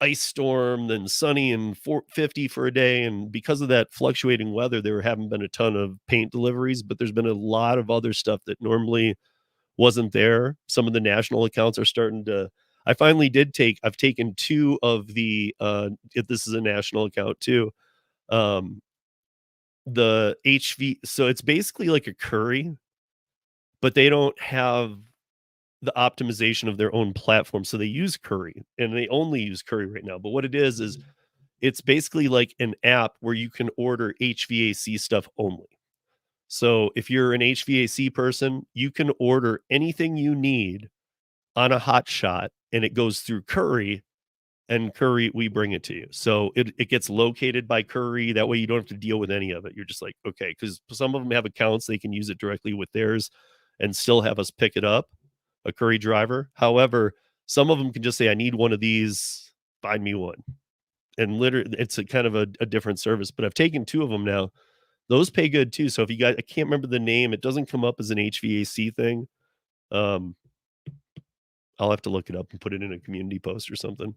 ice storm, then sunny and 50 for a day. And because of that fluctuating weather, there haven't been a ton of paint deliveries, but there's been a lot of other stuff that normally wasn't there. Some of the national accounts are starting to. I've taken 2 of the if this is a national account too. The HV, so it's basically like a Curri, but they don't have the optimization of their own platform. So they use Curri and they only use Curri right now. But what it is it's basically like an app where you can order HVAC stuff only. So if you're an HVAC person, you can order anything you need on a hot shot and it goes through Curri, and Curri, we bring it to you. So it gets located by Curri. That way you don't have to deal with any of it. You're just like, okay, because some of them have accounts, they can use it directly with theirs and still have us pick it up, a Curri driver. However, some of them can just say, I need one of these, find me one. And literally it's a kind of a different service, but I've taken 2 of them now. Those pay good too. So if you guys, I can't remember the name, it doesn't come up as an HVAC thing. I'll have to look it up and put it in a community post or something.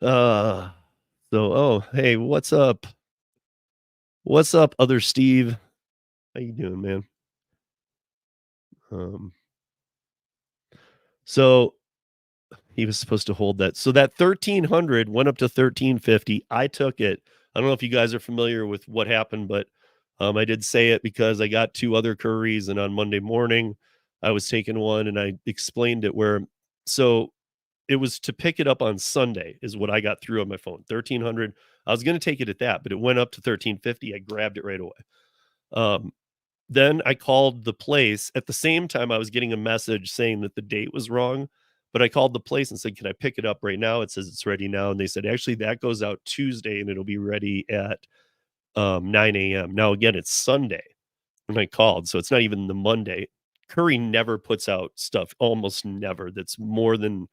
Oh, hey, what's up? What's up, other Steve? How you doing, man? Um, so he was supposed to hold that. So that 1300 went up to 1350. I took it. I don't know if you guys are familiar with what happened, but I did say it because I got two other Curries, and on Monday morning I was taking one, and I explained it where so it was to pick it up on Sunday is what I got through on my phone. 1300. I was going to take it at that, but it went up to 1350. I grabbed it right away. Um, then I called the place. At the same time, I was getting a message saying that the date was wrong, but I called the place and said, "Can I pick it up right now?" It says it's ready now, and they said, "Actually, that goes out Tuesday, and it'll be ready at 9 a.m." Now, again, it's Sunday when I called, so it's not even the Monday. Curry never puts out stuff, almost never. That's more than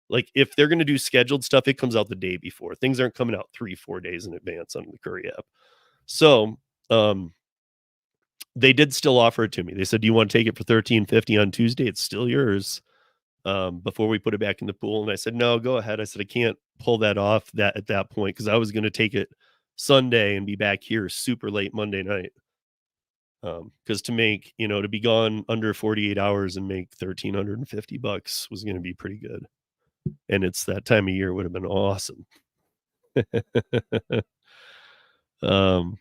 like if they're going to do scheduled stuff, it comes out the day before. Things aren't coming out 3-4 days in advance on the Curry app. So, they did still offer it to me. They said, "Do you want to take it for 1350 on Tuesday? It's still yours." Before we put it back in the pool, and I said, "No, go ahead." I said, "I can't pull that off that at that point because I was going to take it Sunday and be back here super late Monday night." Because to make to be gone under 48 hours and make $1,350 was going to be pretty good, and it's that time of year would have been awesome. um,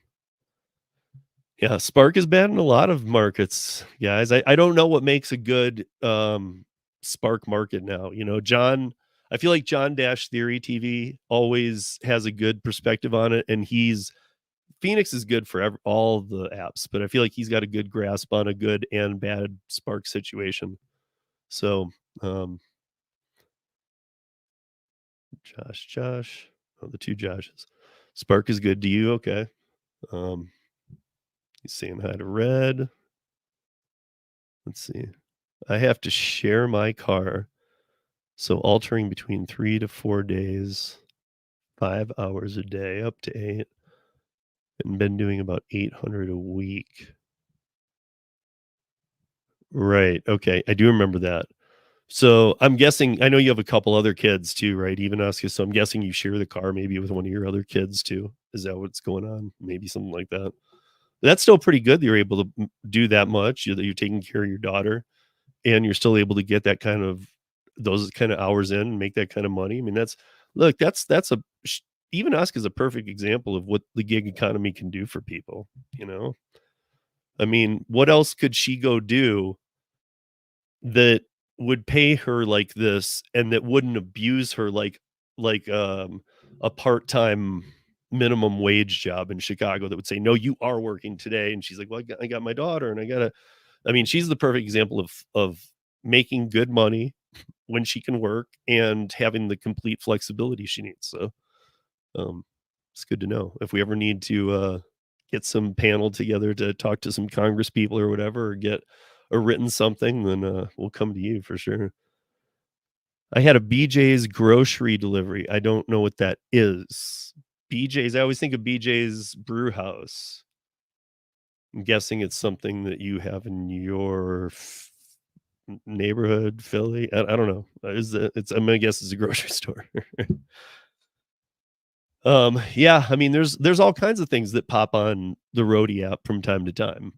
Yeah, Spark is bad in a lot of markets, guys. I don't know what makes a good Spark market now. John, I feel like John Dash Theory TV always has a good perspective on it, and Phoenix is good for all the apps, but I feel like he's got a good grasp on a good and bad Spark situation. So, Josh, oh, the two Joshes. Spark is good to you, okay? Um, he's saying hi to Red. Let's see. I have to share my car. So altering between 3 to 4 days, 5 hours a day, up to 8, and been doing about 800 a week. Right, okay, I do remember that. So, I'm guessing I know you have a couple other kids too, right? Even Oscar, so I'm guessing you share the car maybe with one of your other kids too? Is that what's going on? Maybe something like that? That's still pretty good that you're able to do that much, that you're taking care of your daughter, and you're still able to get that kind of those kind of hours in and make that kind of money. I mean, that's a even Ask is a perfect example of what the gig economy can do for people, you know? I mean, what else could she go do that would pay her like this and that wouldn't abuse her like a part-time minimum wage job in Chicago that would say, "No, you are working today." And she's like, "Well, I got my daughter and I gotta." I mean, she's the perfect example of making good money when she can work and having the complete flexibility she needs. So, um, it's good to know. If we ever need to get some panel together to talk to some Congress people or whatever, or get a written something, then we'll come to you for sure. I had a BJ's grocery delivery. I don't know what that is. BJ's. I always think of BJ's Brew House. I'm guessing it's something that you have in your neighborhood, Philly. I don't know. I'm gonna guess it's a grocery store. Yeah, I mean, there's all kinds of things that pop on the Roadie app from time to time.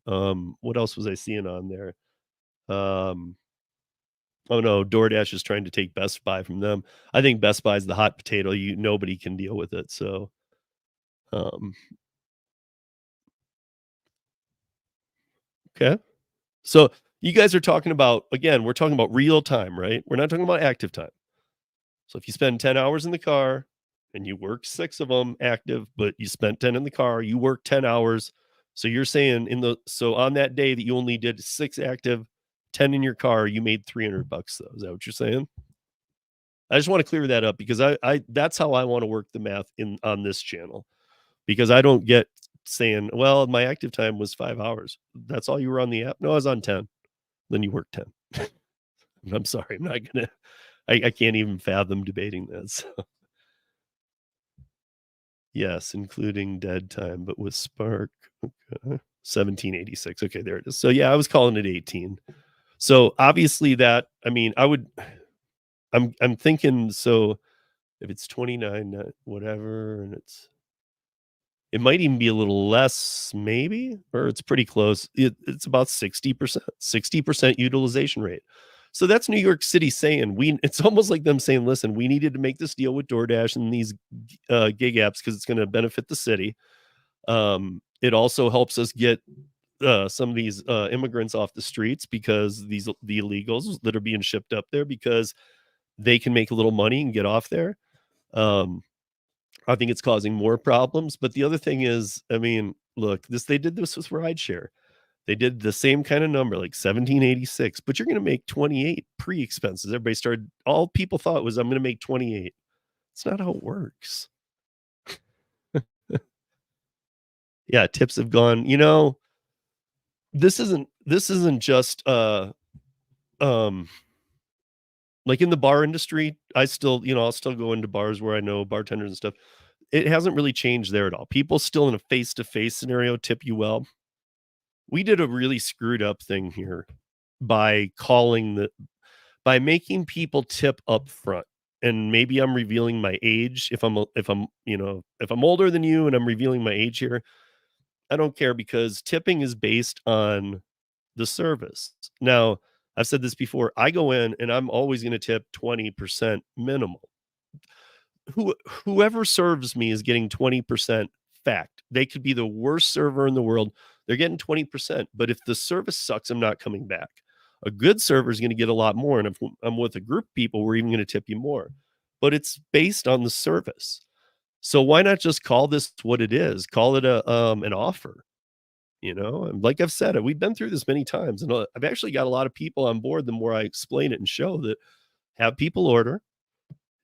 What else was I seeing on there? Um, oh no, DoorDash is trying to take Best Buy from them. I think Best Buy is the hot potato. Nobody can deal with it. So, um, okay. So you guys are talking about again, we're talking about real time, right? We're not talking about active time. So if you spend 10 hours in the car and you work 6 of them active, but you spent 10 in the car, you work 10 hours. So you're saying so on that day that you only did 6 active, 10 in your car, you made $300 though. Is that what you're saying? I just want to clear that up because I that's how I want to work the math in on this channel because I don't get saying, well, my active time was 5 hours. That's all you were on the app? No, I was on 10. Then you worked 10. I'm sorry. I'm not gonna I can't even fathom debating that. So. Yes, including dead time, but with Spark, okay, 1786. Okay, there it is. So yeah, I was calling it 18. So obviously that, I mean, I'm thinking so if it's 29 whatever and it's It might even be a little less maybe, or it's pretty close. It's about 60% utilization rate. So that's New York City saying it's almost like them saying, "Listen, we needed to make this deal with DoorDash and these gig apps because it's gonna benefit the city." It also helps us get some of these immigrants off the streets because the illegals that are being shipped up there because they can make a little money and get off there. Um, I think it's causing more problems. But the other thing is, I mean, look, they did this with rideshare. They did the same kind of number, like 1786, but you're going to make 28 pre-expenses. Everybody started. All people thought was, I'm going to make 28. It's not how it works. Yeah, tips have gone. This isn't just um like in the bar industry. I'll still go into bars where I know bartenders and stuff. It hasn't really changed there at all. People still in a face-to-face scenario tip you well. We did a really screwed up thing here by by making people tip up front. And maybe I'm revealing my age if I'm older than you and I'm revealing my age here. I don't care because tipping is based on the service. Now, I've said this before. I go in and I'm always going to tip 20% minimal. Whoever serves me is getting 20% fact. They could be the worst server in the world. They're getting 20%. But if the service sucks, I'm not coming back. A good server is going to get a lot more. And if I'm with a group of people, we're even going to tip you more. But it's based on the service. So why not just call this what it is? Call it an offer. And like I've said, we've been through this many times, and I've actually got a lot of people on board. The more I explain it and show that, have people order,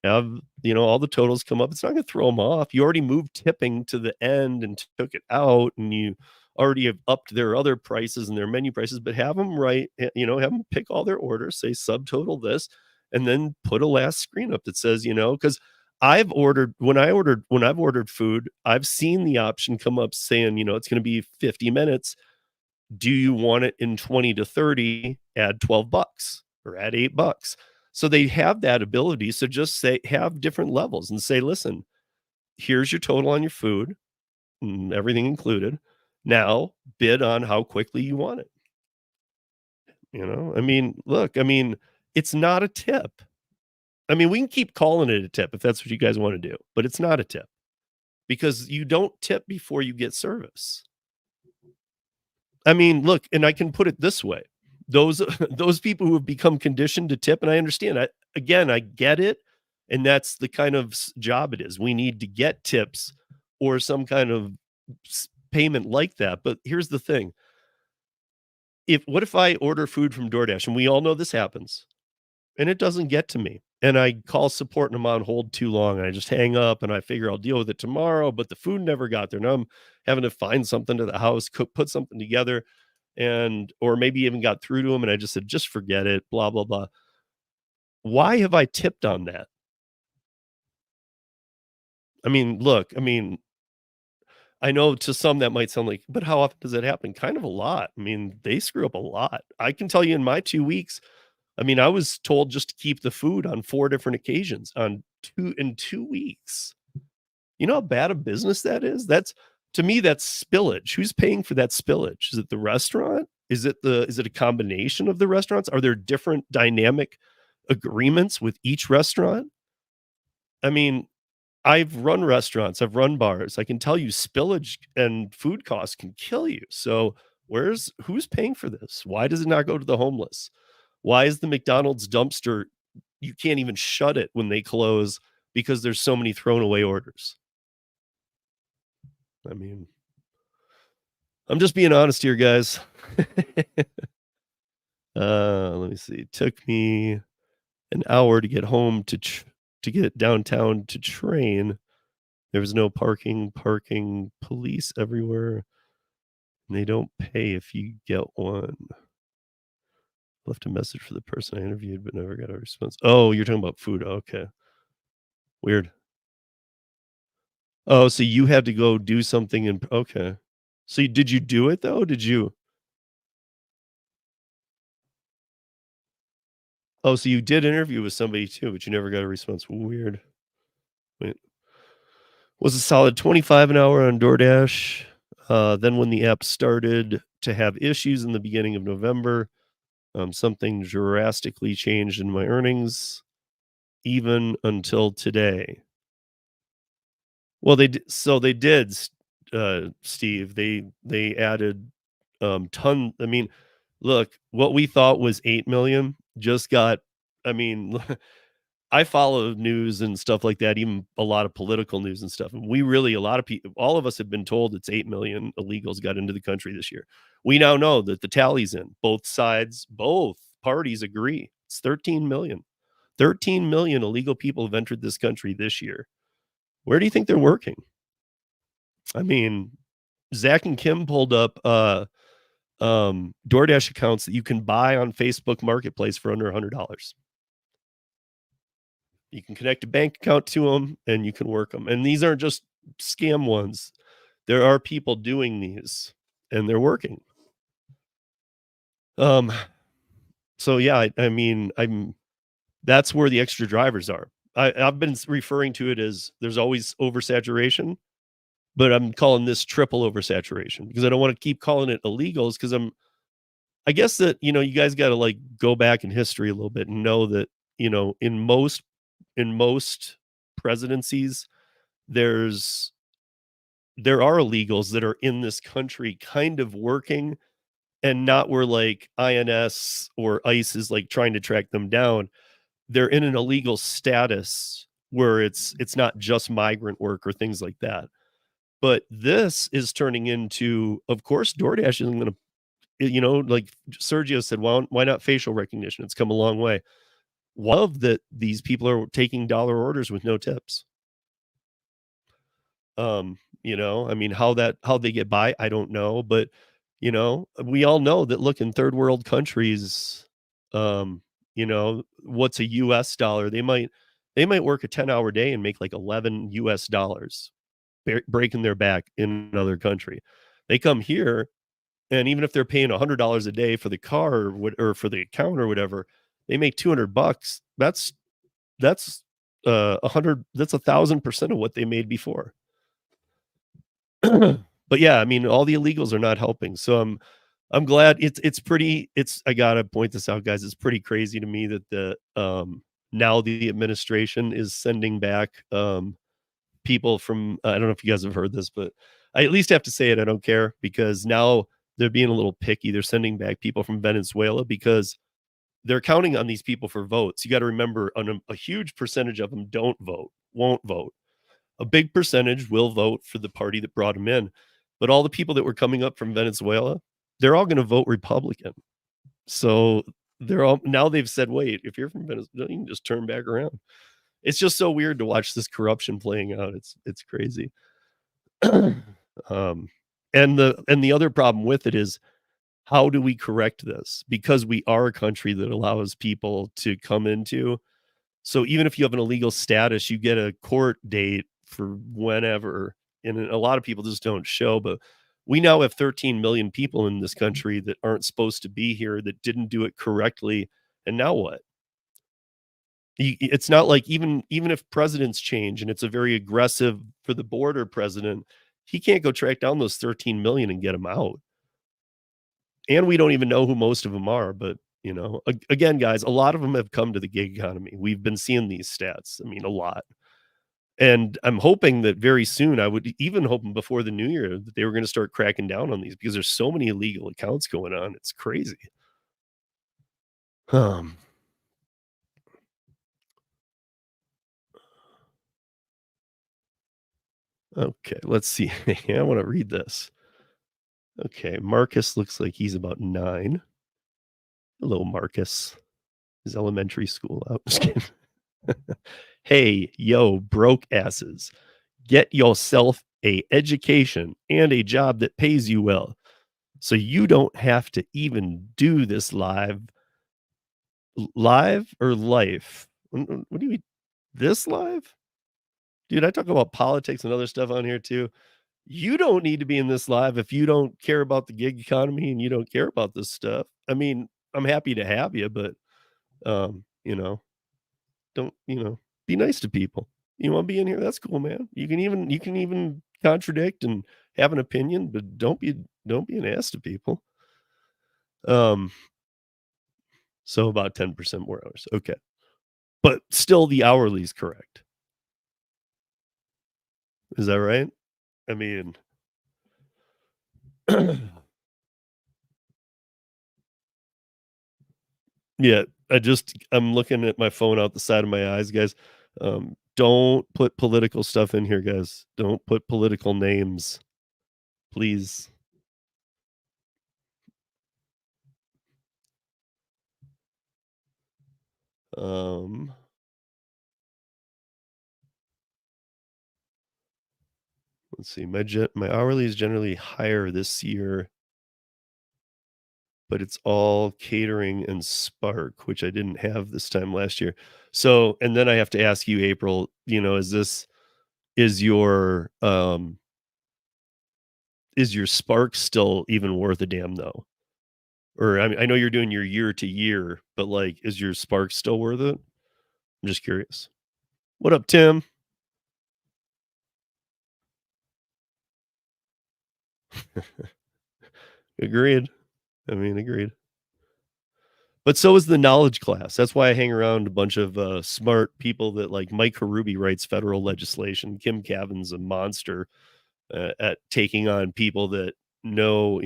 have all the totals come up. It's not going to throw them off. You already moved tipping to the end and took it out, and you already have upped their other prices and their menu prices. But have them have them pick all their orders, say subtotal this, and then put a last screen up that says, because when I've ordered food, I've seen the option come up saying, it's going to be 50 minutes. Do you want it in 20 to 30? Add $12 or add $8. So they have that ability. So just have different levels and say, listen, here's your total on your food, everything included. Now bid on how quickly you want it. I mean, look, it's not a tip. I mean, we can keep calling it a tip if that's what you guys want to do, but it's not a tip because you don't tip before you get service. I mean, look, and I can put it this way. Those those people who have become conditioned to tip, and I understand. I get it, and that's the kind of job it is. We need to get tips or some kind of payment like that. But here's the thing: what if I order food from DoorDash, and we all know this happens, and it doesn't get to me, and I call support and I'm on hold too long, and I just hang up, and I figure I'll deal with it tomorrow, but the food never got there. Now I'm having to find something to the house, put something together, or maybe even got through to him, and I just said, "Just forget it," blah, blah, blah. Why have I tipped on that? I mean, look, I know to some that might sound like, but how often does that happen? Kind of a lot. I mean, they screw up a lot. I can tell you in my 2 weeks, I was told just to keep the food on 4 different occasions in 2 weeks. You know how bad a business that is? To me, that's spillage. Who's paying for that spillage? Is it the restaurant? Is it a combination of the restaurants? Are there different dynamic agreements with each restaurant? I mean, I've run restaurants, I've run bars. I can tell you spillage and food costs can kill you. So who's paying for this? Why does it not go to the homeless? Why is the McDonald's dumpster, you can't even shut it when they close because there's so many thrown away orders? I mean, I'm just being honest here, guys. Let me see. It took me an hour to get home to get downtown to train. There was no parking, police everywhere. And they don't pay if you get one. Left a message for the person I interviewed, but never got a response. Oh, you're talking about food. Okay. Weird. Oh, so you had to go do something okay. So did you do it though? Did you? Oh, so you did interview with somebody too, but you never got a response. Weird. Wait. Was a solid 25 an hour on DoorDash. Then when the app started to have issues in the beginning of November, something drastically changed in my earnings, even until today. Well, they did, Steve. They added, I mean, look, what we thought was 8,000,000 just got I mean, I follow news and stuff like that, even a lot of political news and stuff, and we really a lot of people all of us have been told it's 8,000,000 illegals got into the country this year. We now know that the tally's in. Both sides, both parties agree. It's 13,000,000. 13,000,000 illegal people have entered this country this year. Where do you think they're working? I mean, Zach and Kim pulled up, DoorDash accounts that you can buy on Facebook Marketplace for under $100. You can connect a bank account to them, and you can work them. And these aren't just scam ones. There are people doing these, and they're working. Um, so yeah, I mean, that's where the extra drivers are. I've been referring to it as there's always oversaturation, but I'm calling this triple oversaturation because I don't want to keep calling it illegals because I guess that, you guys got to like go back in history a little bit and know that, in most presidencies, there's there are illegals that are in this country kind of working and not where like INS or ICE is like trying to track them down. They're in an illegal status where it's not just migrant work or things like that. But this is turning into, of course, DoorDash isn't going to, like Sergio said, why not facial recognition? It's come a long way. Love that these people are taking dollar orders with no tips. I mean, how they get by, I don't know, but we all know that look in third world countries, what's a US dollar? They might work a 10-hour day and make like 11 US dollars breaking their back in another country. They come here and even if they're paying $100 a day for the car or for the account or whatever, they make 200 bucks. That's 100 that's 1,000% of what they made before. But yeah, I mean, all the illegals are not helping. So I'm glad it's pretty I gotta point this out, guys. It's pretty crazy to me that now the administration is sending back people from I don't know if you guys have heard this, but I at least have to say it. I don't care because now they're being a little picky. They're sending back people from Venezuela because they're counting on these people for votes. You got to remember, a huge percentage of them don't vote, won't vote. A big percentage will vote for the party that brought them in. But all the people that were coming up from Venezuela, they're all going to vote Republican. So they've said, wait, if you're from Venezuela, you can just turn back around. It's just so weird to watch this corruption playing out. It's crazy. um, and the other problem with it is how do we correct this? Because we are a country that allows people to come into. So even if you have an illegal status, you get a court date for whenever, and a lot of people just don't show. But we now have 13 million people in this country that aren't supposed to be here, that didn't do it correctly. And now what? It's not like even if presidents change and it's a very aggressive for the border president, he can't go track down those 13 million and get them out. And we don't even know who most of them are. But again, guys, a lot of them have come to the gig economy. We've been seeing these stats. I mean, a lot. And I'm hoping that very soon, I would even hoping before the new year that they were going to start cracking down on these because there's so many illegal accounts going on. It's crazy. Um, okay, let's see. I want to read this. Okay, Marcus looks like he's about 9. Hello, Marcus. His elementary school out. Just kidding. Hey, yo, broke asses. Get yourself a education and a job that pays you well. So you don't have to even do this live or life. What do you mean? This live? Dude, I talk about politics and other stuff on here too. You don't need to be in this live if you don't care about the gig economy and you don't care about this stuff. I mean, I'm happy to have you, but um, you know, don't, be nice to people. You wanna be in here? That's cool, man. You can even contradict and have an opinion, but don't be an ass to people. Um, so about 10% more hours. Okay. But still the hourly is correct. Is that right? I mean, yeah, I'm looking at my phone out the side of my eyes, guys. Don't put political stuff in here, guys. Don't put political names, please. Um, let's see. My hourly is generally higher this year, but it's all catering and Spark, which I didn't have this time last year. So, and then I have to ask you, April, is your Spark still even worth a damn though? Or I mean, I know you're doing your year to year, but like, is your Spark still worth it? I'm just curious. What up, Tim? Agreed. I mean, agreed. But so is the knowledge class. That's why I hang around a bunch of smart people that like Mike Harubi writes federal legislation. Kim Cavan's a monster at taking on people that know.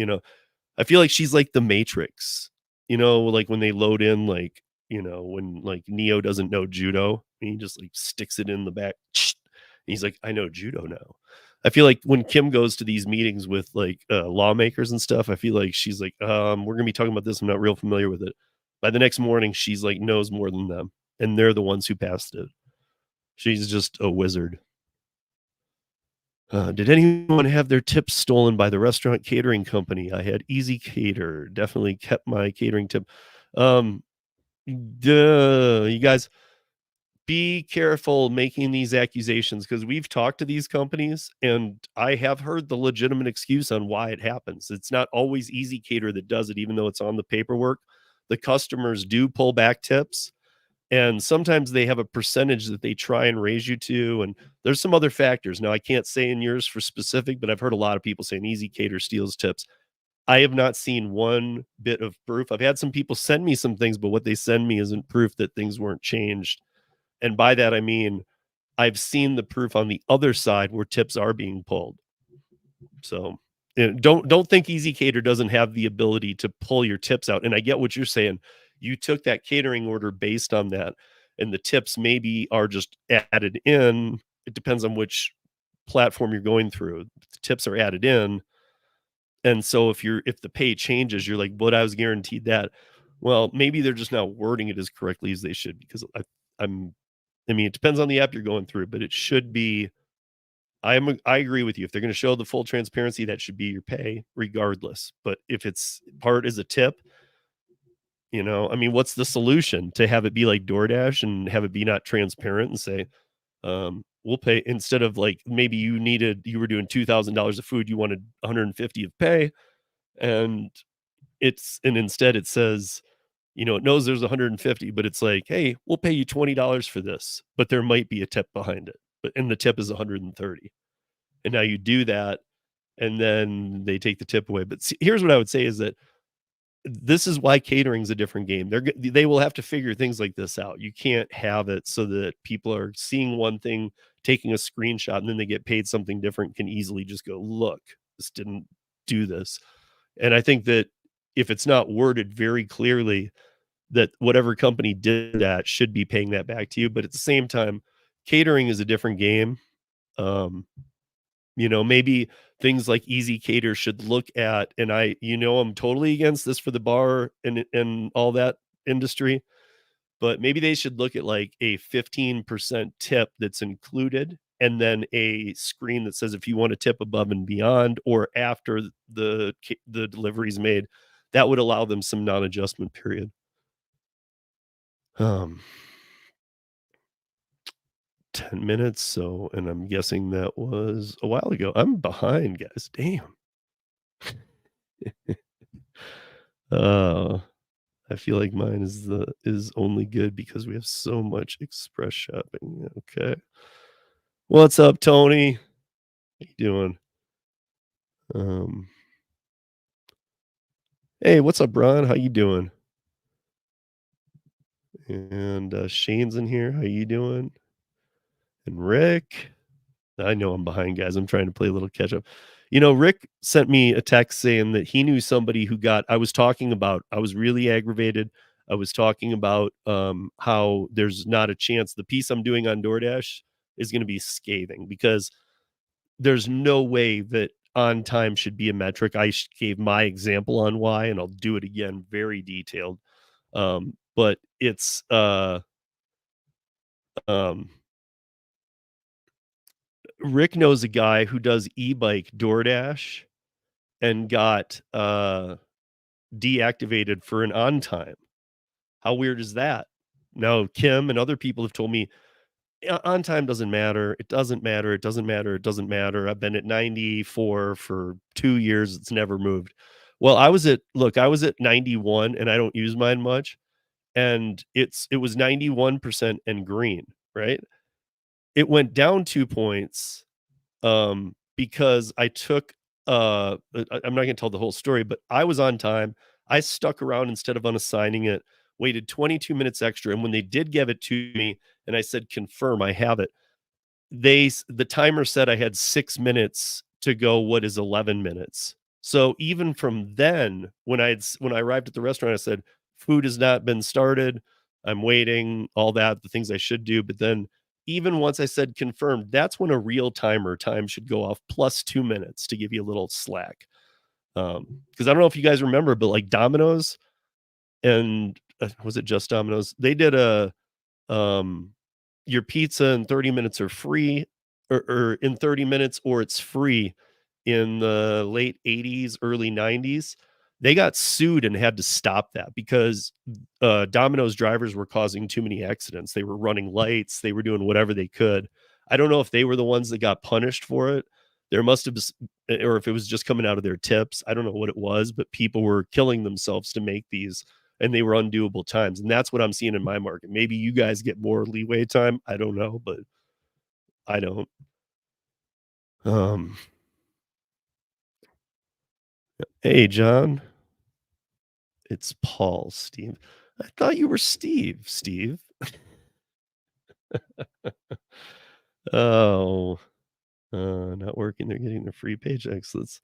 I feel like she's like the Matrix. Like when they load in, like, when like Neo doesn't know judo, and he just like sticks it in the back. And he's like, I know judo now. I feel like when Kim goes to these meetings with like lawmakers and stuff, I feel like she's like, we're gonna be talking about this. I'm not real familiar with it. By the next morning, she's like knows more than them, and they're the ones who passed it. She's just a wizard. Did anyone have their tips stolen by the restaurant catering company? I had Easy Cater. Definitely kept my catering tip. Um, Duh, you guys be careful making these accusations because we've talked to these companies and I have heard the legitimate excuse on why it happens. It's not always Easy Cater that does it, even though it's on the paperwork. The customers do pull back tips, and sometimes they have a percentage that they try and raise you to. And there's some other factors. Now, I can't say in yours for specific, but I've heard a lot of people saying Easy Cater steals tips. I have not seen one bit of proof. I've had some people send me some things, but what they send me isn't proof that things weren't changed. And by that, I mean, I've seen the proof on the other side where tips are being pulled. So don't think Easy Cater doesn't have the ability to pull your tips out. And I get what you're saying. You took that catering order based on that, and the tips maybe are just added in. It depends on which platform you're going through. The tips are added in, and so if the pay changes, you're like, "But I was guaranteed that." Well, maybe they're just not wording it as correctly as they should because I'm I mean, it depends on the app you're going through, but it should be. I agree with you. If they're going to show the full transparency, that should be your pay regardless. But if it's part as a tip, I mean, what's the solution to have it be like DoorDash and have it be not transparent and say, we'll pay instead of like maybe you were doing $2,000 of food, you wanted 150 of pay, and instead it says, it knows there's 150, but it's like, hey, we'll pay you $20 for this, but there might be a tip behind it, and the tip is 130. And now you do that, and then they take the tip away. But see, here's what I would say is that this is why catering's a different game. They will have to figure things like this out. You can't have it so that people are seeing one thing, taking a screenshot, and then they get paid something different, can easily just go, look, this didn't do this. And I think that if it's not worded very clearly, that whatever company did that should be paying that back to you. But at the same time, catering is a different game. Um, maybe things like Easy Cater should look at, and I'm totally against this for the bar and all that industry, but maybe they should look at like a 15% tip that's included and then a screen that says if you want to tip above and beyond or after the delivery is made, that would allow them some non-adjustment period. Um 10 minutes, so and I'm guessing that was a while ago. I'm behind, guys. Damn. Uh, I feel like mine is only good because we have so much express shopping. Okay. What's up, Tony? How you doing? Um, hey, what's up, Ron? How you doing? And Shane's in here. How you doing? And Rick. I know I'm behind, guys. I'm trying to play a little catch up. You know, Rick sent me a text saying that he knew somebody who got. I was really aggravated. I was talking about how there's not a chance the piece I'm doing on DoorDash is going to be scathing because there's no way that on time should be a metric. Gave my example on why, and I'll do it again, very detailed. But it's um, Rick knows a guy who does e-bike DoorDash and got deactivated for an on time. How weird is that? Now, Kim and other people have told me on time doesn't matter. It doesn't matter. It doesn't matter. It doesn't matter. I've been at 94 for 2 years. It's never moved. Well, I was at 91 and I don't use mine much. And it was 91% and green, right? It went down 2 points because I took I'm not gonna tell the whole story, but I was on time. I stuck around instead of unassigning it, waited 22 minutes extra. And when they did give it to me and I said, confirm, I have it, the timer said I had 6 minutes to go what is 11 minutes. So even from then, when I arrived at the restaurant, I said, food has not been started. I'm waiting, all that, the things I should do. But then even once I said confirmed, that's when a real time should go off plus 2 minutes to give you a little slack. Because I don't know if you guys remember, but like Domino's and was it just Domino's? They did a um your pizza in 30 minutes are free or in 30 minutes or it's free in the late 80s, early 90s. They got sued and had to stop that because Domino's drivers were causing too many accidents. They were running lights, they were doing whatever they could. I don't know if they were the ones that got punished for it. There must have been, or if it was just coming out of their tips. I don't know what it was, but people were killing themselves to make these and they were undoable times. And that's what I'm seeing in my market. Maybe you guys get more leeway time. I don't know, but I don't. Um, hey, John, it's Paul, Steve. I thought you were Steve. Oh, not working. They're getting their free paychecks.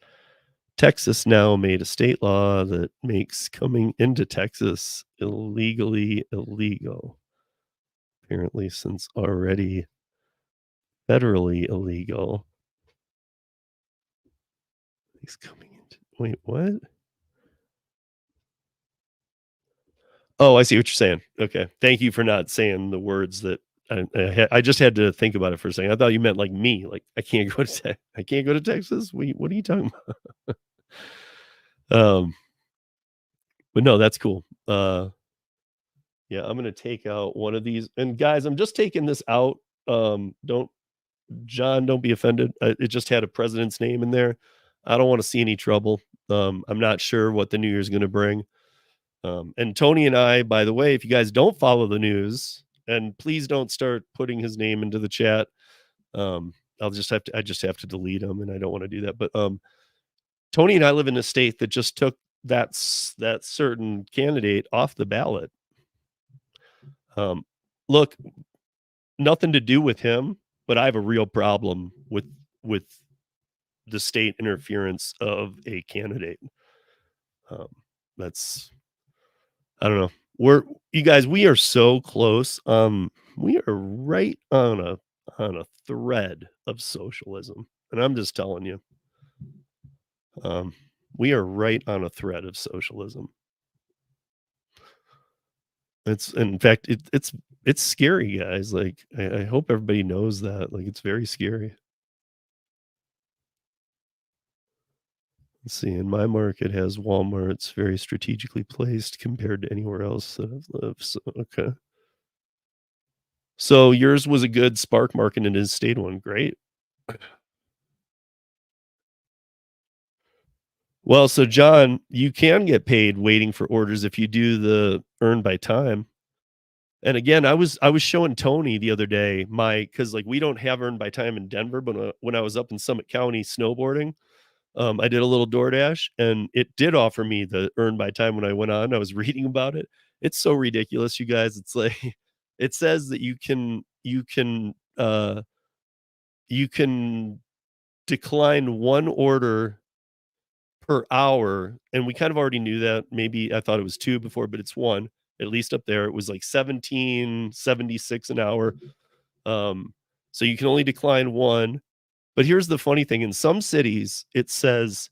Texas now made a state law that makes coming into Texas illegally illegal. Apparently, since already federally illegal. He's coming into. Wait, what? Oh, I see what you're saying. Okay. Thank you for not saying the words that I just had to think about it for a second. I thought you meant like me. Like I can't I can't go to Texas. What are you talking about? um, but no, that's cool. Yeah, I'm gonna take out one of these. And guys, I'm just taking this out. Don't don't be offended. It just had a president's name in there. I don't want to see any trouble. I'm not sure what the new year's going to bring. And Tony and I, by the way, if you guys don't follow the news, and please don't start putting his name into the chat. I just have to delete him, and I don't want to do that. But Tony and I live in a state that just took that certain candidate off the ballot. Look, nothing to do with him, but I have a real problem with the state interference of a candidate. That's I don't know. We are so close. We are right on a thread of socialism. And I'm just telling you. We are right on a thread of socialism. It's in fact it's scary, guys. Like I hope everybody knows that. Like it's very scary. Let's see, in my market has Walmart's very strategically placed compared to anywhere else that I've lived. So okay. So yours was a good spark market and it stayed one. Great. Well, so John, you can get paid waiting for orders if you do the earn by time. And again, I was showing Tony the other day because like we don't have earned by time in Denver, but when I was up in Summit County snowboarding, I did a little DoorDash, and it did offer me the earn by time when I went on. I was reading about it. It's so ridiculous, you guys. It's like it says that you can decline one order per hour, and we kind of already knew that. Maybe I thought it was 2 before, but it's 1, at least up there. It was like 17.76 an hour. Um, so you can only decline 1. But here's the funny thing, in some cities, it says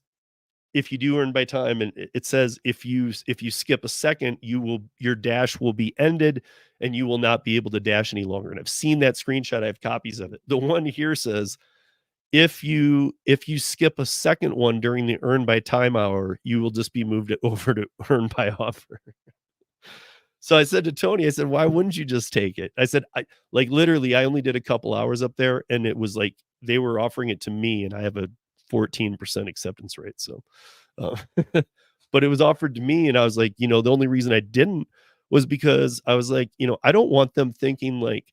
if you do earn by time, and it says if you skip a second, your dash will be ended and you will not be able to dash any longer. And I've seen that screenshot. I have copies of it. The one here says if you skip a second one during the earn by time hour, you will just be moved over to earn by offer. So I said to Tony, I said, why wouldn't you just take it? I said, I like literally, I only did a couple hours up there, and it was like they were offering it to me, and I have a 14% acceptance rate. So, uh, but it was offered to me, and I was like, the only reason I didn't was because I was like, I don't want them thinking like,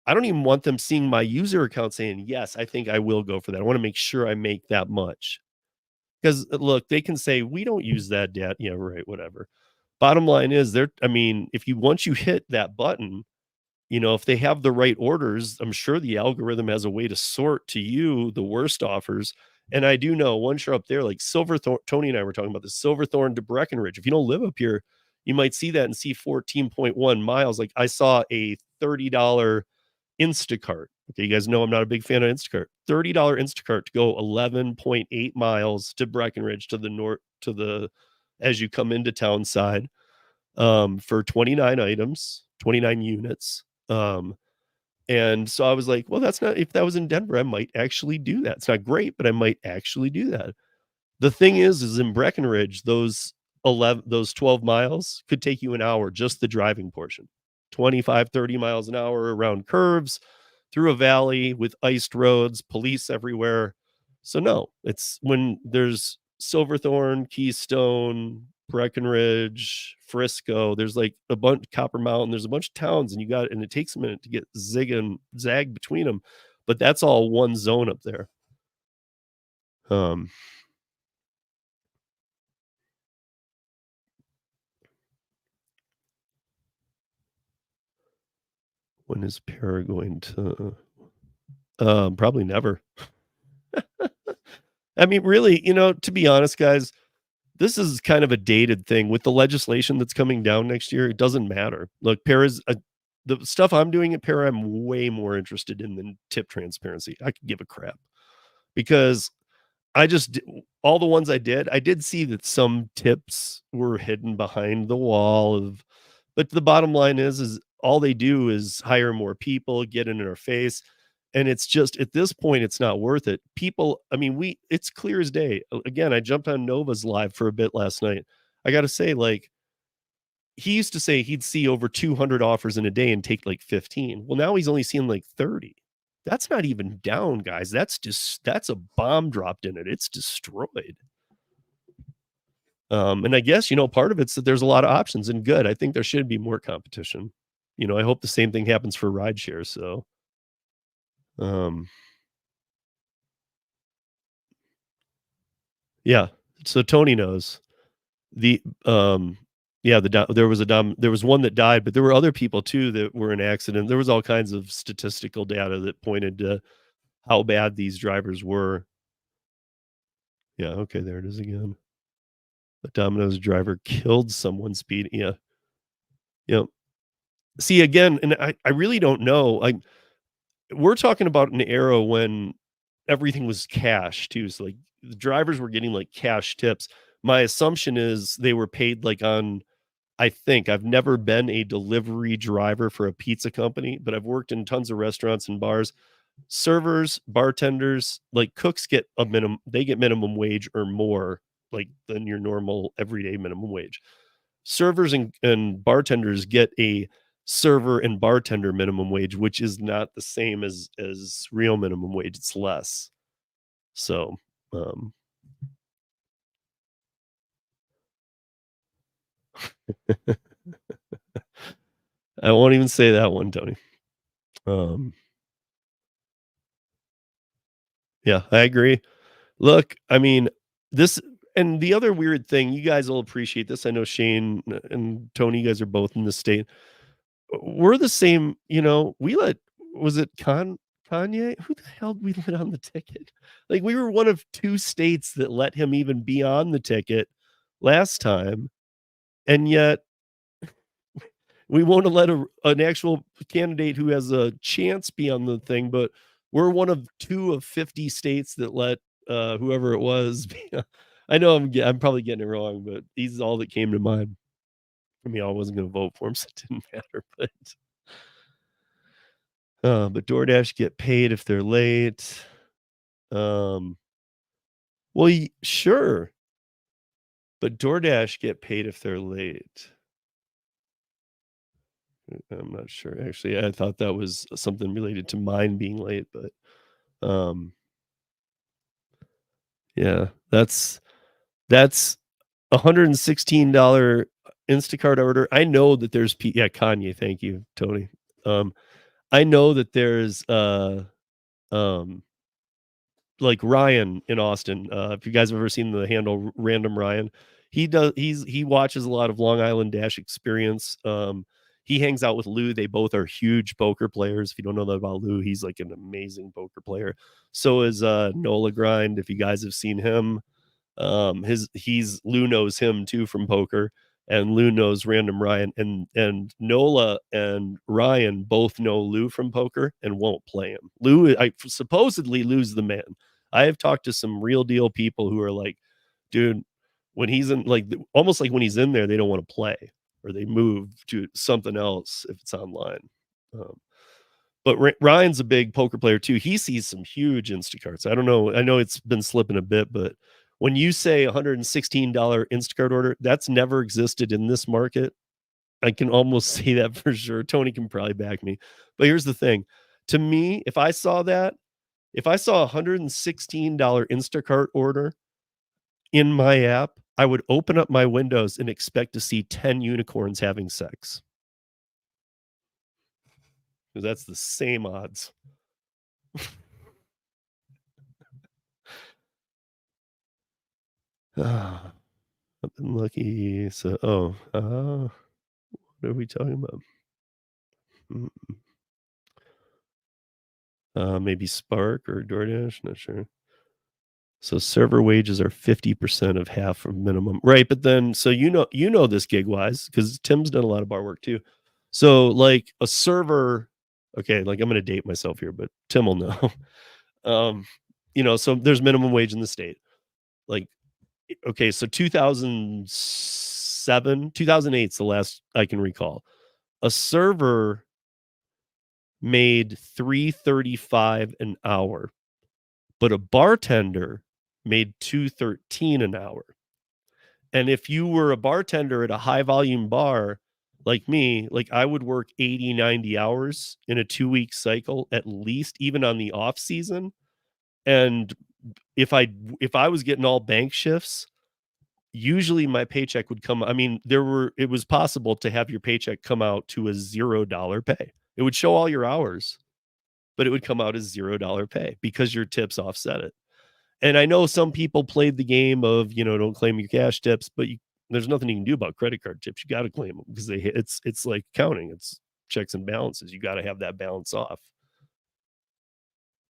I don't even want them seeing my user account saying, yes, I think I will go for that. I want to make sure I make that much. Because look, they can say we don't use that data. Yeah, right, whatever. Bottom line is I mean, if you once you hit that button, if they have the right orders, I'm sure the algorithm has a way to sort to you the worst offers. And I do know once you're up there, like Silverthorne, Tony and I were talking about this Silverthorne to Breckenridge. If you don't live up here, you might see that and see 14.1 miles. Like I saw a $30 Instacart. Okay, you guys know I'm not a big fan of Instacart. $30 Instacart to go 11.8 miles to Breckenridge to the north as you come into town side, for 29 items, 29 units. And so I was like, well, that's not, if that was in Denver, I might actually do that. It's not great, but I might actually do that. The thing is in Breckenridge, those 12 miles could take you an hour, just the driving portion. 25, 30 miles an hour around curves, through a valley with iced roads, police everywhere. So no, it's when there's Silverthorne, Keystone, Breckenridge, Frisco, there's like a bunch, Copper Mountain, there's a bunch of towns, and it takes a minute to get zig and zag between them, but that's all one zone up there. Um, when is Para going to? Probably never. I mean, really, to be honest, guys, this is kind of a dated thing with the legislation that's coming down next year. It doesn't matter. Look, the stuff I'm doing at Para, I'm way more interested in than tip transparency. I could give a crap because I just all the ones I did see that some tips were hidden behind the wall but the bottom line is all they do is hire more people, get in our face. And it's just at this point, it's not worth it. People, I mean, it's clear as day. Again, I jumped on Nova's live for a bit last night. I got to say, like, he used to say he'd see over 200 offers in a day and take like 15. Well, now he's only seeing like 30. That's not even down, guys. That's a bomb dropped in it. It's destroyed. And I guess, part of it's that there's a lot of options, and good. I think there should be more competition. I hope the same thing happens for rideshare. So, um, yeah. So Tony knows the, yeah, there was one that died, but there were other people too that were in accident. There was all kinds of statistical data that pointed to how bad these drivers were. Yeah. Okay. There it is again. The Domino's driver killed someone speeding. Yeah. Yeah. See again, and I really don't know. Like we're talking about an era when everything was cash too. So like the drivers were getting like cash tips. My assumption is they were paid like on, I think I've never been a delivery driver for a pizza company, but I've worked in tons of restaurants and bars. Servers, bartenders, like cooks they get minimum wage or more like than your normal everyday minimum wage. Servers and bartenders get a server and bartender minimum wage, which is not the same as real minimum wage. It's less. So, um, I won't even say that one, Tony. Um, yeah, I agree. Look, I mean, this and the other weird thing, you guys will appreciate this. I know Shane and Tony, you guys are both in the state. We're the same, we let was it Kanye? Who the hell did we let on the ticket? Like we were one of 2 states that let him even be on the ticket last time, and yet we won't let an actual candidate who has a chance be on the thing, but we're one of 2 of 50 states that let, whoever it was be on. I know I'm probably getting it wrong, but these are all that came to mind. I mean, I wasn't gonna vote for him, so it didn't matter, but DoorDash get paid if they're late. Um, well, sure, but DoorDash get paid if they're late. I'm not sure, actually. I thought that was something related to mine being late, but, um yeah, that's $116 Instacart order. I know that there's yeah, Kanye, thank you, Tony. Um, I know that there's, um, like Ryan in Austin, if you guys have ever seen the handle Random Ryan, he watches a lot of Long Island Dash Experience. He hangs out with Lou. They both are huge poker players. If you don't know that about Lou, he's like an amazing poker player. So is Nola Grind. If you guys have seen him, he's Lou knows him too from poker, and Lou knows Random Ryan, and Nola and Ryan both know Lou from poker and won't play him. Supposedly Lou's the man. I have talked to some real deal people who are like, dude, when he's in, like, almost like when he's in there, they don't want to play, or they move to something else if it's online. Um, but Ryan's a big poker player too. He sees some huge Instacarts. I don't know. I know it's been slipping a bit, but when you say $116 Instacart order, that's never existed in this market. I can almost say that for sure. Tony can probably back me. But here's the thing. To me, if I saw a $116 Instacart order in my app, I would open up my windows and expect to see 10 unicorns having sex. Because that's the same odds. I've been lucky. So, what are we talking about? Mm, maybe Spark or DoorDash, not sure. So server wages are 50% of half of minimum. Right, but then so this gig wise because Tim's done a lot of bar work too. So like a server, okay, like I'm gonna date myself here, but Tim will know. um, so there's minimum wage in the state. Like, okay, so 2007, 2008 is the last I can recall. A server made 335 an hour, but a bartender made 213 an hour. And if you were a bartender at a high volume bar like me, like I would work 80, 90 hours in a 2-week cycle at least, even on the off season. And if I was getting all bank shifts, usually my paycheck would come, I mean, it was possible to have your paycheck come out to a $0 pay. It would show all your hours, but it would come out as $0 pay because your tips offset it. And I know some people played the game of, don't claim your cash tips, but there's nothing you can do about credit card tips. You got to claim them because it's like counting. It's checks and balances. You got to have that balance off.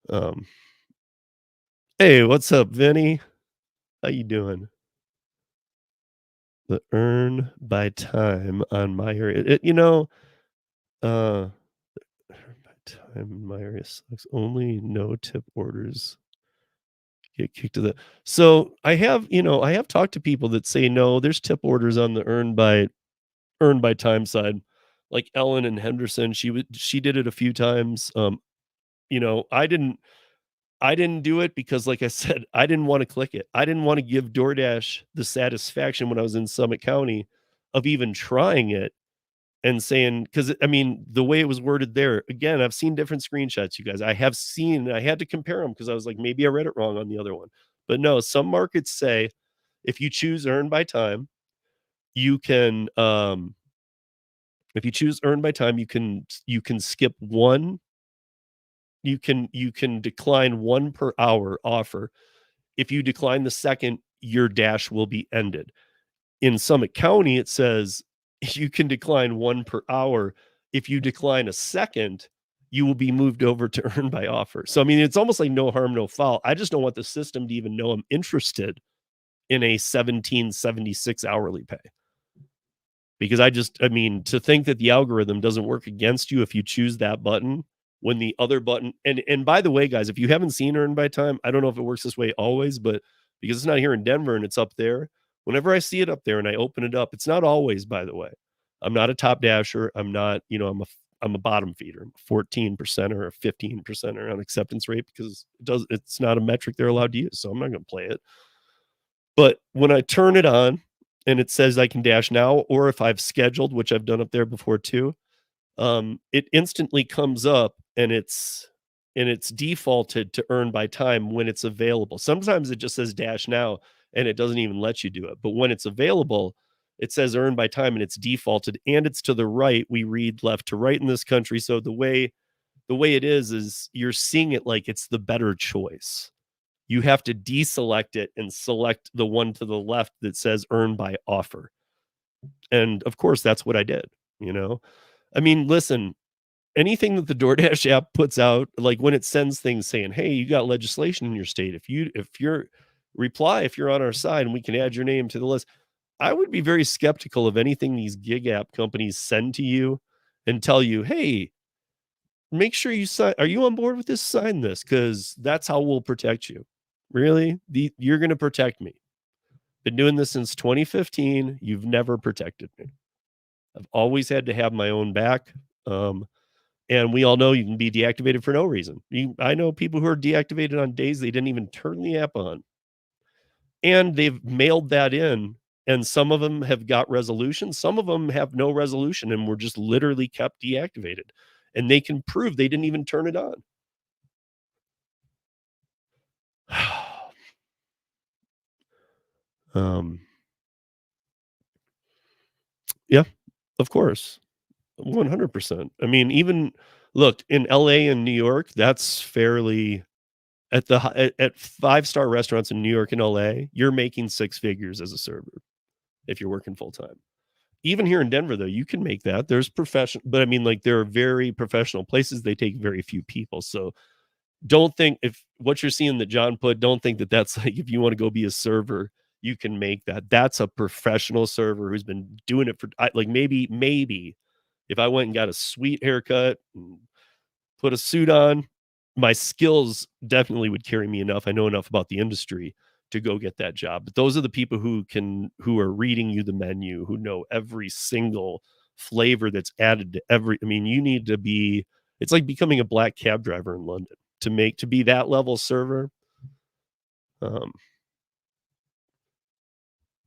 Um, hey, what's up, Vinny? How you doing? The earn by time on my area. Uh, earn by time in my area sucks. Only no tip orders get kicked to the. So I have talked to people that say no, there's tip orders on the earn by time side. Like Ellen and Henderson, she did it a few times. I didn't do it because, like I said, I didn't want to click it. I didn't want to give DoorDash the satisfaction when I was in Summit County of even trying it and saying, because I mean, the way it was worded there, again, I've seen different screenshots, you guys. I had to compare them because I was like, maybe I read it wrong on the other one. But no, some markets say if you choose earn by time, you can If you choose earn by time, you can skip one. You can decline 1 per hour offer. If you decline the second, your dash will be ended. In Summit County, it says you can decline 1 per hour. If you decline a second, you will be moved over to earn by offer. So, I mean, it's almost like no harm, no foul. I just don't want the system to even know I'm interested in a 1776 hourly pay. Because I mean, to think that the algorithm doesn't work against you if you choose that button when the other button, and by the way, guys, if you haven't seen Earn by Time, I don't know if it works this way always, but because it's not here in Denver and it's up there, whenever I see it up there and I open it up, it's not always, by the way. I'm not a top dasher. I'm not, I'm a bottom feeder, 14% or a 15% on acceptance rate because it's not a metric they're allowed to use. So I'm not going to play it. But when I turn it on and it says I can dash now, or if I've scheduled, which I've done up there before too, it instantly comes up and it's defaulted to earn by time when it's available. Sometimes it just says dash now and it doesn't even let you do it. But when it's available, it says earn by time and it's defaulted and it's to the right. We read left to right in this country. So the way it is you're seeing it like it's the better choice. You have to deselect it and select the one to the left that says earn by offer. And of course, that's what I did, you know? I mean, listen, anything that the DoorDash app puts out, like when it sends things saying, "Hey, you got legislation in your state. If you're on our side and we can add your name to the list." I would be very skeptical of anything these gig app companies send to you and tell you, "Hey, make sure you sign. Are you on board with this? Sign this because that's how we'll protect you." Really? You're going to protect me. Been doing this since 2015. You've never protected me. I've always had to have my own back. And we all know you can be deactivated for no reason. I know people who are deactivated on days they didn't even turn the app on. And they've mailed that in. And some of them have got resolution. Some of them have no resolution and were just literally kept deactivated. And they can prove they didn't even turn it on. um, yeah, of course. 100%. I mean, even look in LA and New York, that's fairly at five-star restaurants in New York and LA, you're making six figures as a server if you're working full time. Even here in Denver, though, you can make that. There's professional, but I mean, like there are very professional places. They take very few people. So don't think if what you're seeing that John put, don't think that that's like if you want to go be a server, you can make that. That's a professional server who's been doing it for like maybe if I went and got a sweet haircut, and put a suit on, my skills definitely would carry me enough. I know enough about the industry to go get that job. But those are the people who are reading you the menu, who know every single flavor that's added to every. I mean, you need to be. It's like becoming a black cab driver in London to be that level server. Um,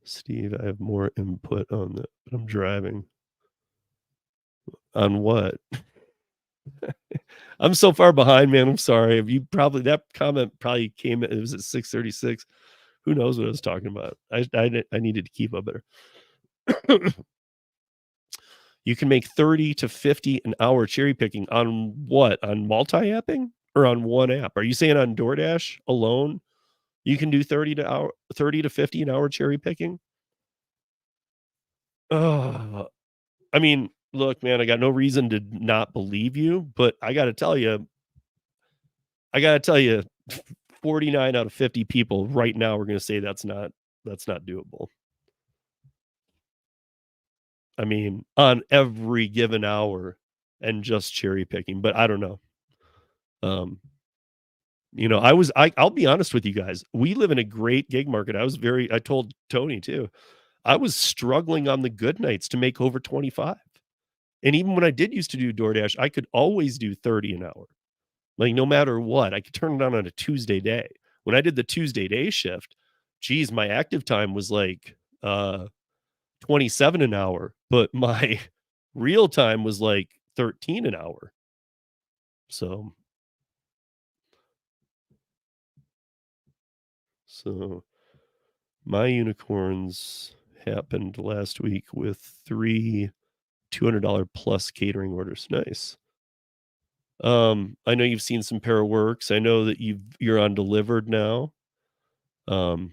Steve, I have more input on that, but I'm driving. On what? I'm so far behind, man. I'm sorry. You probably that comment probably came. It was at 6:36. Who knows what I was talking about? I needed to keep up better. You can make 30 to 50 an hour cherry picking on what? On multi-apping or on one app? Are you saying on DoorDash alone you can do 30 to 50 an hour cherry picking? Oh, I mean, look, man, I got no reason to not believe you, but I gotta tell you, 49 out of 50 people right now are gonna say that's not doable. I mean, on every given hour and just cherry picking, but I don't know. Um, I'll be honest with you guys. We live in a great gig market. I told Tony too. I was struggling on the good nights to make over 25. And even when I did used to do DoorDash, I could always do 30 an hour. Like no matter what, I could turn it on a Tuesday day. When I did the Tuesday day shift, geez, my active time was like 27 an hour, but my real time was like 13 an hour. So so my unicorns happened last week with 3 $200 plus catering orders. Nice. I know you've seen some Para Works. I know that you're on Delivered now. Earn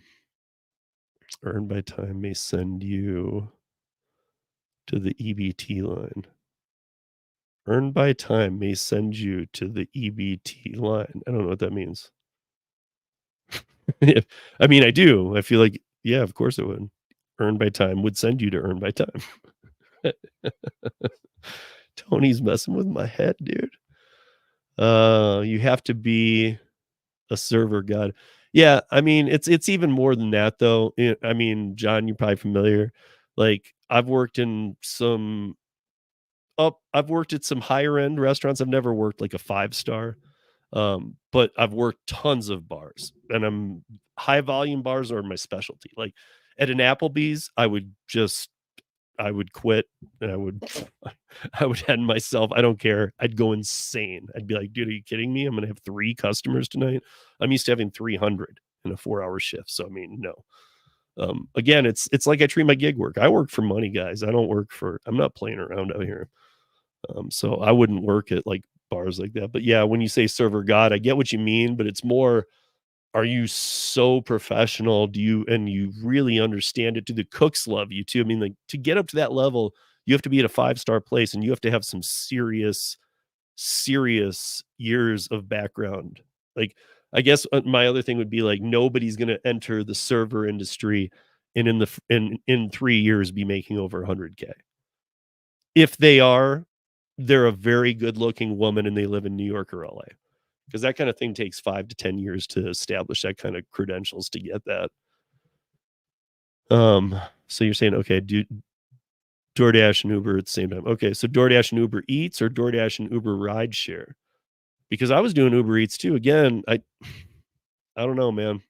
by Time may send you to the EBT line. Earn by Time may send you to the EBT line. I don't know what that means. I mean, I do. I feel like, yeah, of course it would. Earn by Time would send you to Earn by Time. Tony's messing with my head, dude. You have to be a server god. Yeah, I mean, it's even more than that though. I mean, John, you're probably familiar. Like I've worked at some higher end restaurants. I've never worked like a 5-star. But I've worked tons of bars, and high volume bars are my specialty. Like at an Applebee's, I would quit, and I would end myself. I don't care. I'd go insane. I'd be like, dude, are you kidding me? I'm gonna have 3 customers tonight. I'm used to having 300 in a 4-hour shift. So I mean, no. Again, it's like I treat my gig work. I work for money, guys. I'm not playing around out here. So I wouldn't work at like bars like that. But yeah, when you say server god, I get what you mean, but it's more, are you so professional? And you really understand it? Do the cooks love you too? I mean, like to get up to that level, you have to be at a 5-star place and you have to have some serious, serious years of background. Like, I guess my other thing would be like, nobody's going to enter the server industry and in 3 years be making over 100K. If they are, they're a very good looking woman and they live in New York or LA, because that kind of thing takes 5 to 10 years to establish that kind of credentials to get that. So you're saying, okay, do DoorDash and Uber at the same time. Okay, so DoorDash and Uber Eats or DoorDash and Uber Rideshare? Because I was doing Uber Eats too. Again, I don't know, man.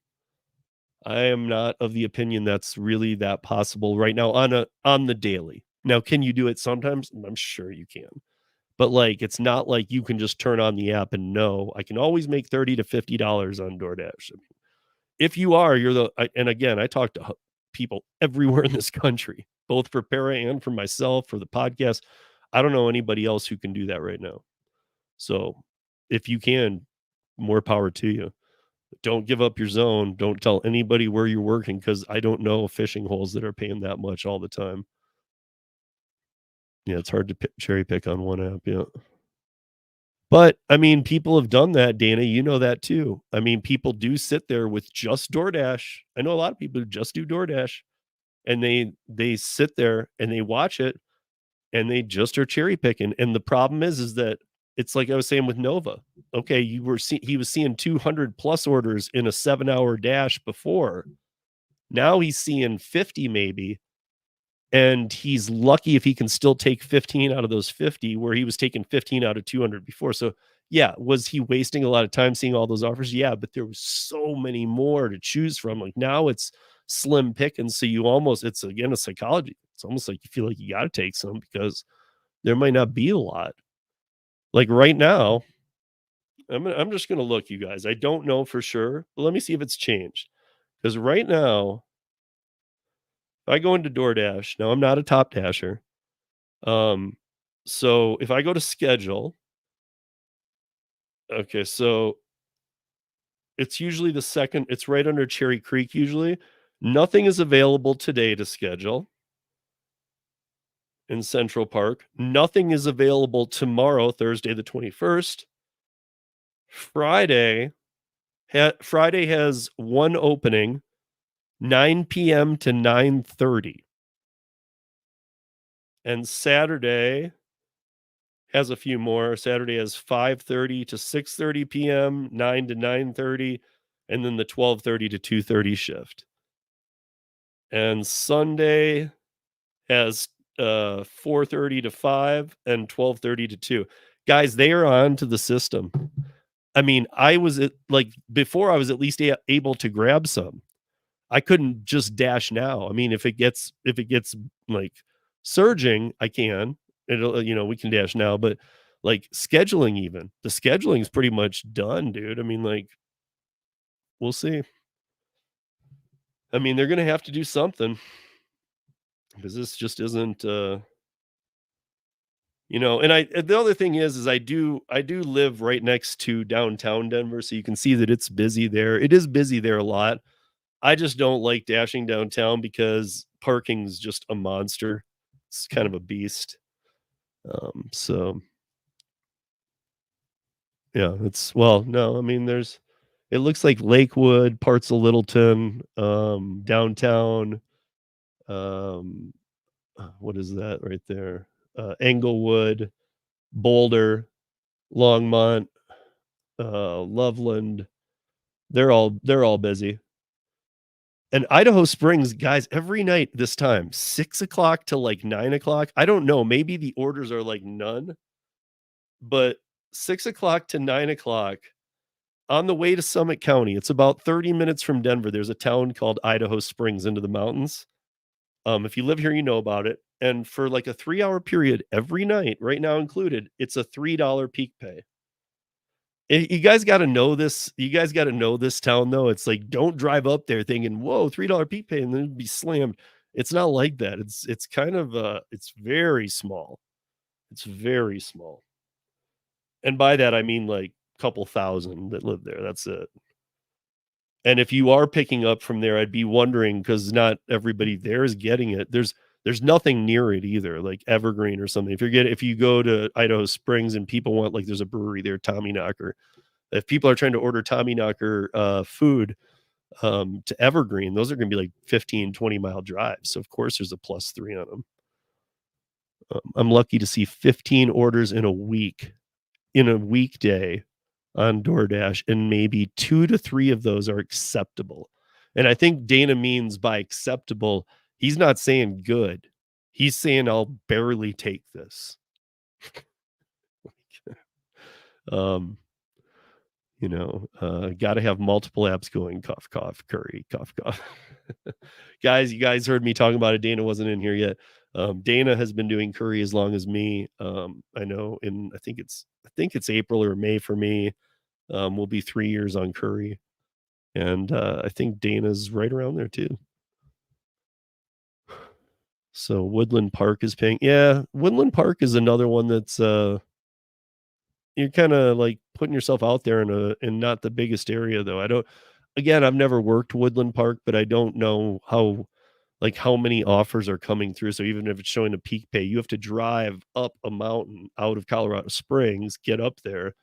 I am not of the opinion that's really that possible right now on the daily. Now, can you do it sometimes? I'm sure you can. But like, it's not like you can just turn on the app and know I can always make $30 to $50 on DoorDash. I mean, if you are, and again, I talk to people everywhere in this country, both for Para and for myself for the podcast. I don't know anybody else who can do that right now. So if you can, more power to you. Don't give up your zone. Don't tell anybody where you're working, because I don't know fishing holes that are paying that much all the time. Yeah, it's hard to cherry pick on one app. Yeah. But I mean, people have done that, Dana. You know that too. I mean, people do sit there with just DoorDash. I know a lot of people who just do DoorDash, and they sit there and they watch it and they just are cherry picking. And the problem is that it's like I was saying with Nova. Okay, he was seeing 200 plus orders in a 7-hour dash before. Now he's seeing 50 maybe. And he's lucky if he can still take 15 out of those 50, where he was taking 15 out of 200 before. So, yeah, was he wasting a lot of time seeing all those offers? Yeah, but there was so many more to choose from. Like now it's slim pickings. So it's again a psychology. It's almost like you feel like you got to take some because there might not be a lot. Like right now, I'm just going to look, you guys. I don't know for sure, but let me see if it's changed. Because right now, if I go into DoorDash, now I'm not a top dasher. So if I go to schedule, okay, so it's usually it's right under Cherry Creek usually. Nothing is available today to schedule in Central Park. Nothing is available tomorrow, Thursday the 21st. Friday has one opening, 9 p.m. to 9:30. And Saturday has a few more. Saturday has 5:30 to 6:30 p.m., 9 to 9:30, and then the 12:30 to 2:30 shift. And Sunday has 4:30 to 5 and 12:30 to 2. Guys, they are on to the system. I mean, before I was at least able to grab some. I couldn't just dash now. I mean, if it gets like surging, I can. We can dash now, but like scheduling, even the scheduling is pretty much done, dude. I mean, like, we'll see. I mean, they're gonna have to do something because this just isn't And the other thing is I do live right next to downtown Denver, so you can see that it's busy there. It is busy there a lot. I just don't like dashing downtown because parking's just a monster. It's kind of a beast. So yeah, no, I mean, it looks like Lakewood, parts of Littleton, downtown, um, what is that right there? Englewood, Boulder, Longmont, Loveland. They're all busy. And Idaho Springs, guys, every night this time, 6 o'clock to like 9 o'clock. I don't know. Maybe the orders are like none, but 6 o'clock to 9 o'clock on the way to Summit County. It's about 30 minutes from Denver. There's a town called Idaho Springs into the mountains. If you live here, you know about it. And for like a 3 hour period every night, right now included, it's a $3 peak pay. You guys got to know this. You guys got to know this town, though. It's like, don't drive up there thinking, whoa, $3 peak pay, and then be slammed. It's not like that. It's kind of it's very small. It's very small. And by that I mean like a couple thousand that live there. That's it. And if you are picking up from there, I'd be wondering, because not everybody there is getting it. There's nothing near it either, like Evergreen or something. If you go to Idaho Springs and people want, like, there's a brewery there, Tommy Knocker. If people are trying to order Tommy Knocker food to Evergreen, those are going to be like 15, 20-mile drives. So of course there's a +3 on them. I'm lucky to see 15 orders in a weekday on DoorDash, and maybe 2 to 3 of those are acceptable. And I think Dana means by acceptable, he's not saying good. He's saying I'll barely take this. um, got to have multiple apps going. Cough, cough, Curri, cough, cough. Guys, you guys heard me talking about it. Dana wasn't in here yet. Dana has been doing Curri as long as me. I know I think it's April or May for me. Will be 3 years on Curri. And I think Dana's right around there too. So Woodland Park is paying. Yeah, Woodland Park is another one that's you're kind of like putting yourself out there in not the biggest area though. I've never worked Woodland Park, but I don't know how many offers are coming through. So even if it's showing a peak pay, you have to drive up a mountain out of Colorado Springs, get up there,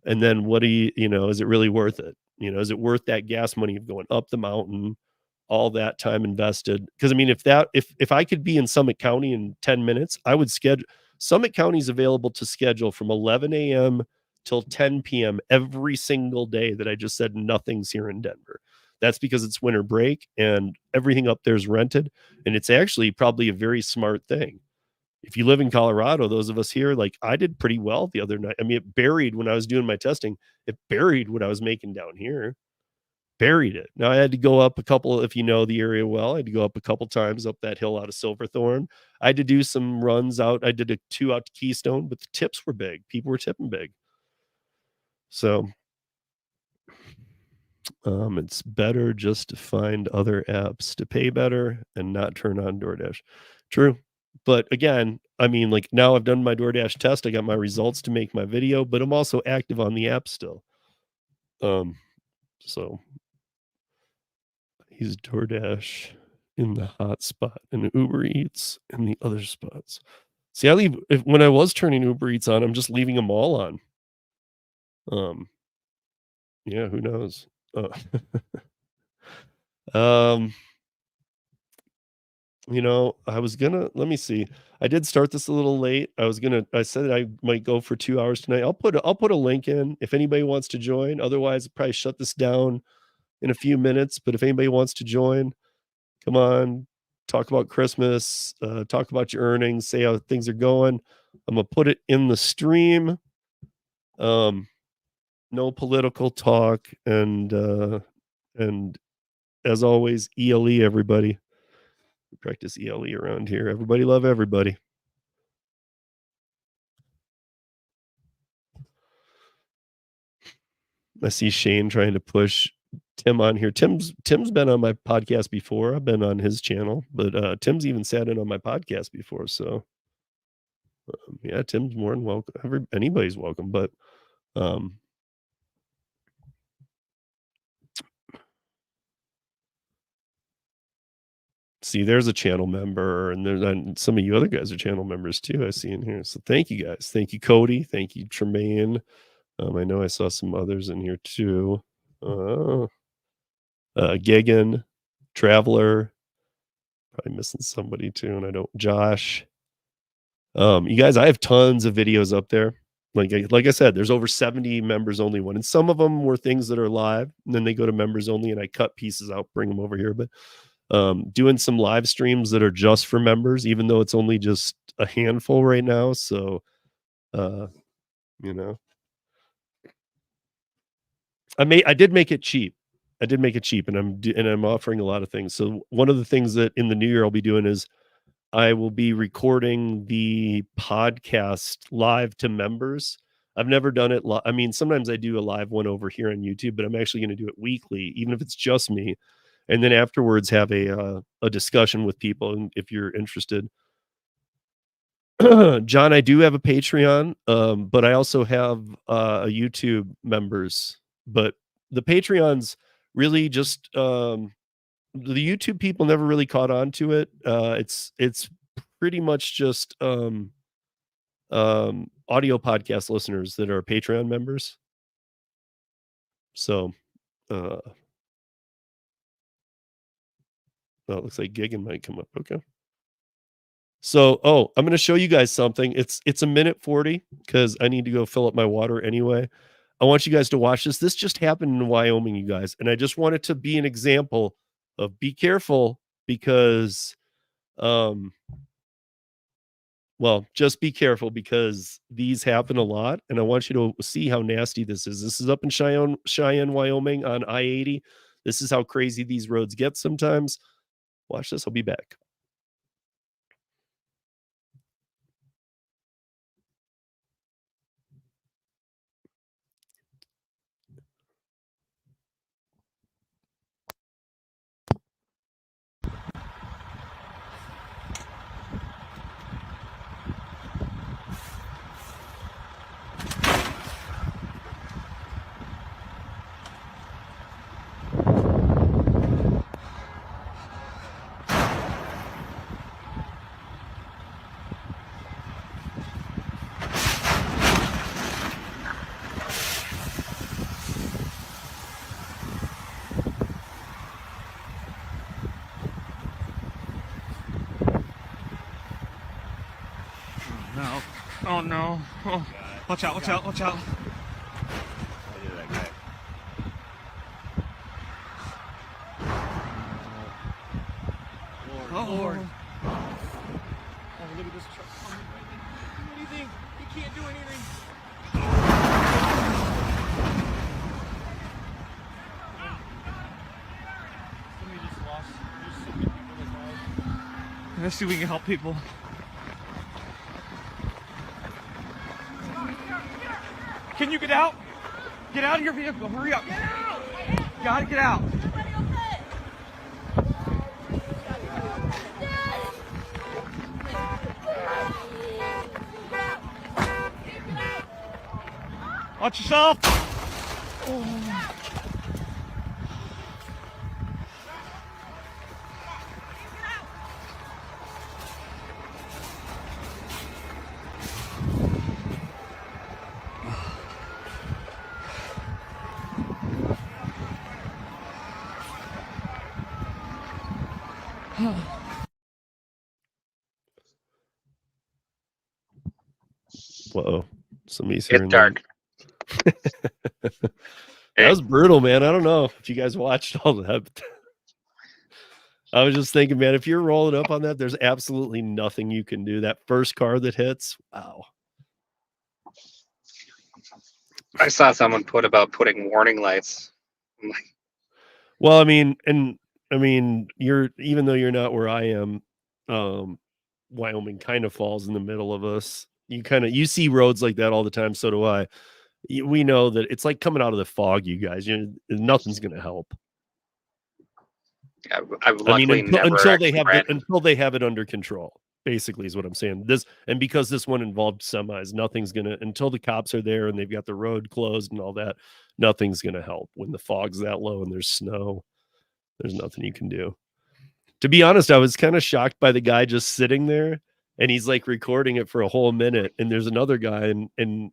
and then is it really worth it? Is it worth that gas money of going up the mountain, all that time invested? Because I mean, if I could be in Summit County in 10 minutes, I would schedule. Summit County is available to schedule from 11 a.m. till 10 p.m. every single day that I just said nothing's here in Denver. That's because it's winter break and everything up there is rented. And it's actually probably a very smart thing. If you live in Colorado, those of us here, like, I did pretty well the other night. I mean, it buried when I was doing my testing. It buried what I was making down here. Buried it. Now I had to go up a couple, if you know the area well, I had to go up a couple times up that hill out of Silverthorne. I had to do some runs out. I did 2 out to Keystone, but the tips were big. People were tipping big. So it's better just to find other apps to pay better and not turn on DoorDash. True. But again, I mean, like, now I've done my DoorDash test. I got my results to make my video, but I'm also active on the app still. So he's DoorDash in the hot spot and Uber Eats in the other spots. See, when I was turning Uber Eats on, I'm just leaving them all on. Yeah, who knows? Let me see. I did start this a little late. I said I might go for 2 hours tonight. I'll put a link in if anybody wants to join. Otherwise, I'll probably shut this down in a few minutes. But if anybody wants to join, come on, talk about Christmas, talk about your earnings, say how things are going. I'm gonna put it in the stream. No political talk, and as always, ELE, everybody. We practice ELE around here. Everybody love everybody. I see Shane trying to push Tim on here. Tim's been on my podcast before. I've been on his channel, but Tim's even sat in on my podcast before. So Yeah, Tim's more than welcome. Anybody's welcome, but see, there's a channel member, and some of you other guys are channel members too. I see in here. So thank you guys. Thank you, Cody. Thank you, Tremaine. I know I saw some others in here too. Gigan, Traveler, probably missing somebody too, and I don't. Josh. You guys, I have tons of videos up there. Like I said, there's over 70 members only one, and some of them were things that are live, and then they go to members only, and I cut pieces out, bring them over here. But doing some live streams that are just for members, even though it's only just a handful right now. So, you know, I did make it cheap. I did make it cheap, and I'm offering a lot of things. So one of the things that in the new year I'll be doing is I will be recording the podcast live to members. I've never done it. I mean, sometimes I do a live one over here on YouTube, but I'm actually going to do it weekly, even if it's just me. And then afterwards have a discussion with people. And if you're interested, John, I do have a Patreon, but I also have a YouTube members. But the Patreon's really just the YouTube people never really caught on to it. It's pretty much just audio podcast listeners that are Patreon members. So oh, it looks like Gigan might come up. Okay. So, I'm going to show you guys something. It's a minute 40 because I need to go fill up my water anyway. I want you guys to watch this. This just happened in Wyoming, you guys. And I just want it to be an example of be careful because, well, just be careful because these happen a lot. And I want you to see how nasty this is. This is up in Cheyenne, Wyoming on I-80. This is how crazy these roads get sometimes. Watch this. I'll be back. No. Oh no. Oh. Watch out, watch out, watch out. Oh, Lord. Oh, look at this truck. Oh, he can't do anything. He can't do anything. Somebody just lost. There's so many people that died. Let's see if we can help people. Can you get out? Get out of your vehicle. Hurry up. Get out. Gotta get out. Watch yourself. Oh. Uh-oh. Somebody's here. It's dark. That was brutal, man. I don't know if you guys watched all that. I was just thinking, man, if you're rolling up on that, there's absolutely nothing you can do. That first car that hits, wow. I saw someone put about putting warning lights. Well, I mean, you're, even though you're not where I am, Wyoming kind of falls in the middle of us. You see roads like that all the time. So do I. We know that it's like coming out of the fog, you guys. Nothing's going to help. I've luckily never until they have it under control. basically is what I'm saying. And because this one involved semis, nothing's gonna, until the cops are there and they've got the road closed and all that, nothing's gonna help. When the fog's that low and there's snow, there's nothing you can do. To be honest, I was kind of shocked by the guy just sitting there, and he's like recording it for a whole minute, and there's another guy, and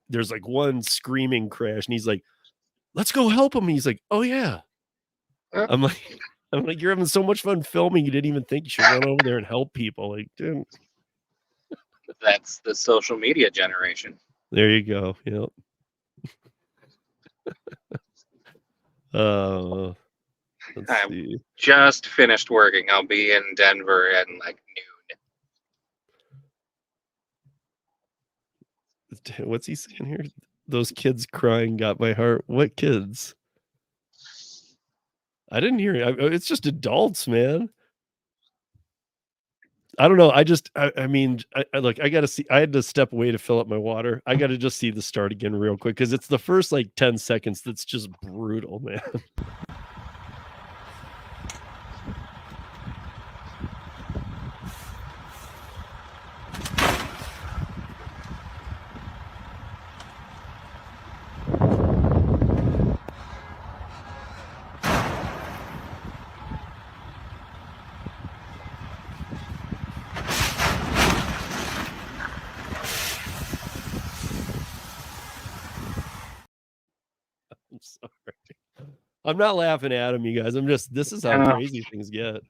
there's like one screaming crash, and he's like, let's go help him. And he's like, oh yeah. I'm like, you're having so much fun filming, you didn't even think you should run over there and help people. Like, dude. That's the social media generation. There you go. Yep. Let's see. Just finished working. I'll be in Denver at like noon. What's he saying here? Those kids crying got my heart. What kids? I didn't hear it. It's just adults, man. I don't know. I mean, look, I got to see. I had to step away to fill up my water. I got to just see the start again real quick because it's the first like 10 seconds that's just brutal, man. I'm sorry. I'm not laughing at him, you guys. This is how crazy things get.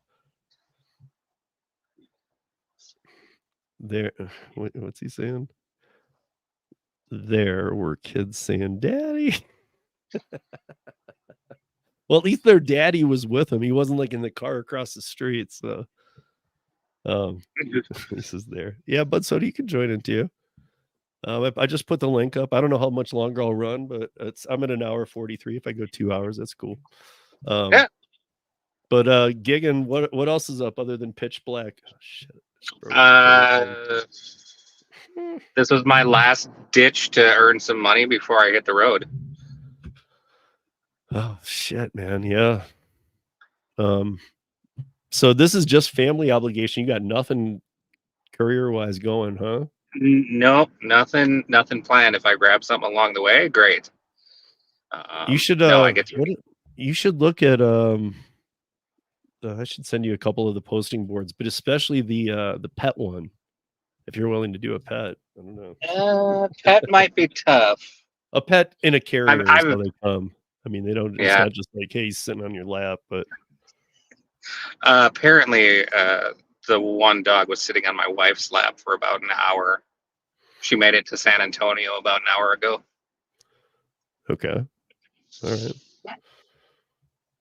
There, what's he saying? There were kids saying, Daddy. Well, at least their daddy was with him. He wasn't like in the car across the street. So, this is there. Yeah, but so you can join in too. I just put the link up. I don't know how much longer I'll run, but I'm at 1:43. If I go 2 hours, that's cool. Yeah. But Gigan, what else is up other than Pitch Black? Oh, shit. This was my last ditch to earn some money before I hit the road. Oh shit, man. Yeah. So this is just family obligation. You got nothing career-wise going, huh? Nope, nothing planned. If I grab something along the way, great. You should you should look at I should send you a couple of the posting boards, but especially the pet one. If you're willing to do a pet, I don't know. Pet might be tough. A pet in a carrier is how they come. I mean, they don't. It's not just like, hey, he's sitting on your lap, but apparently, the one dog was sitting on my wife's lap for about an hour. She made it to San Antonio about an hour ago. Okay. All right.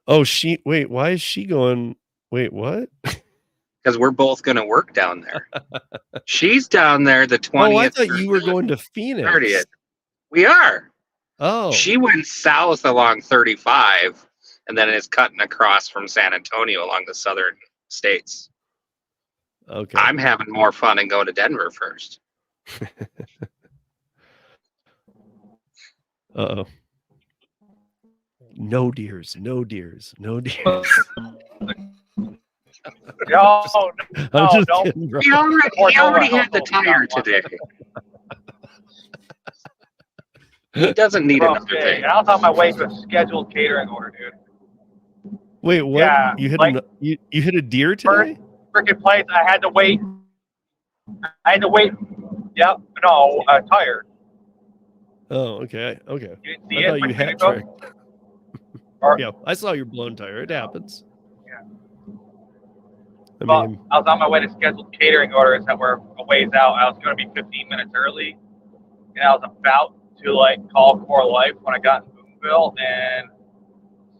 Oh, wait, why is she going? Wait, what? Because we're both going to work down there. She's down there the 20th. Oh, I thought you were going to Phoenix. 30th. We are. Oh. She went south along 35 and then is cutting across from San Antonio along the southern states. Okay. I'm having more fun and going to Denver first. Uh-oh. No deers. No deers. No deers. No, kidding, bro. He already had the tire today. He doesn't need another thing. And I was on my way to a scheduled catering order, dude. Wait, what? Yeah, you hit you hit a deer today? Freaking place. I had to wait. Yep. No, a tire. Oh, okay. Okay. You didn't see I thought you had trick. Yeah, I saw your blown tire. It happens. Yeah. I mean, I was on my way to scheduled catering orders that were a ways out. I was going to be 15 minutes early, and I was about to call Core Life when I got in Boonville, and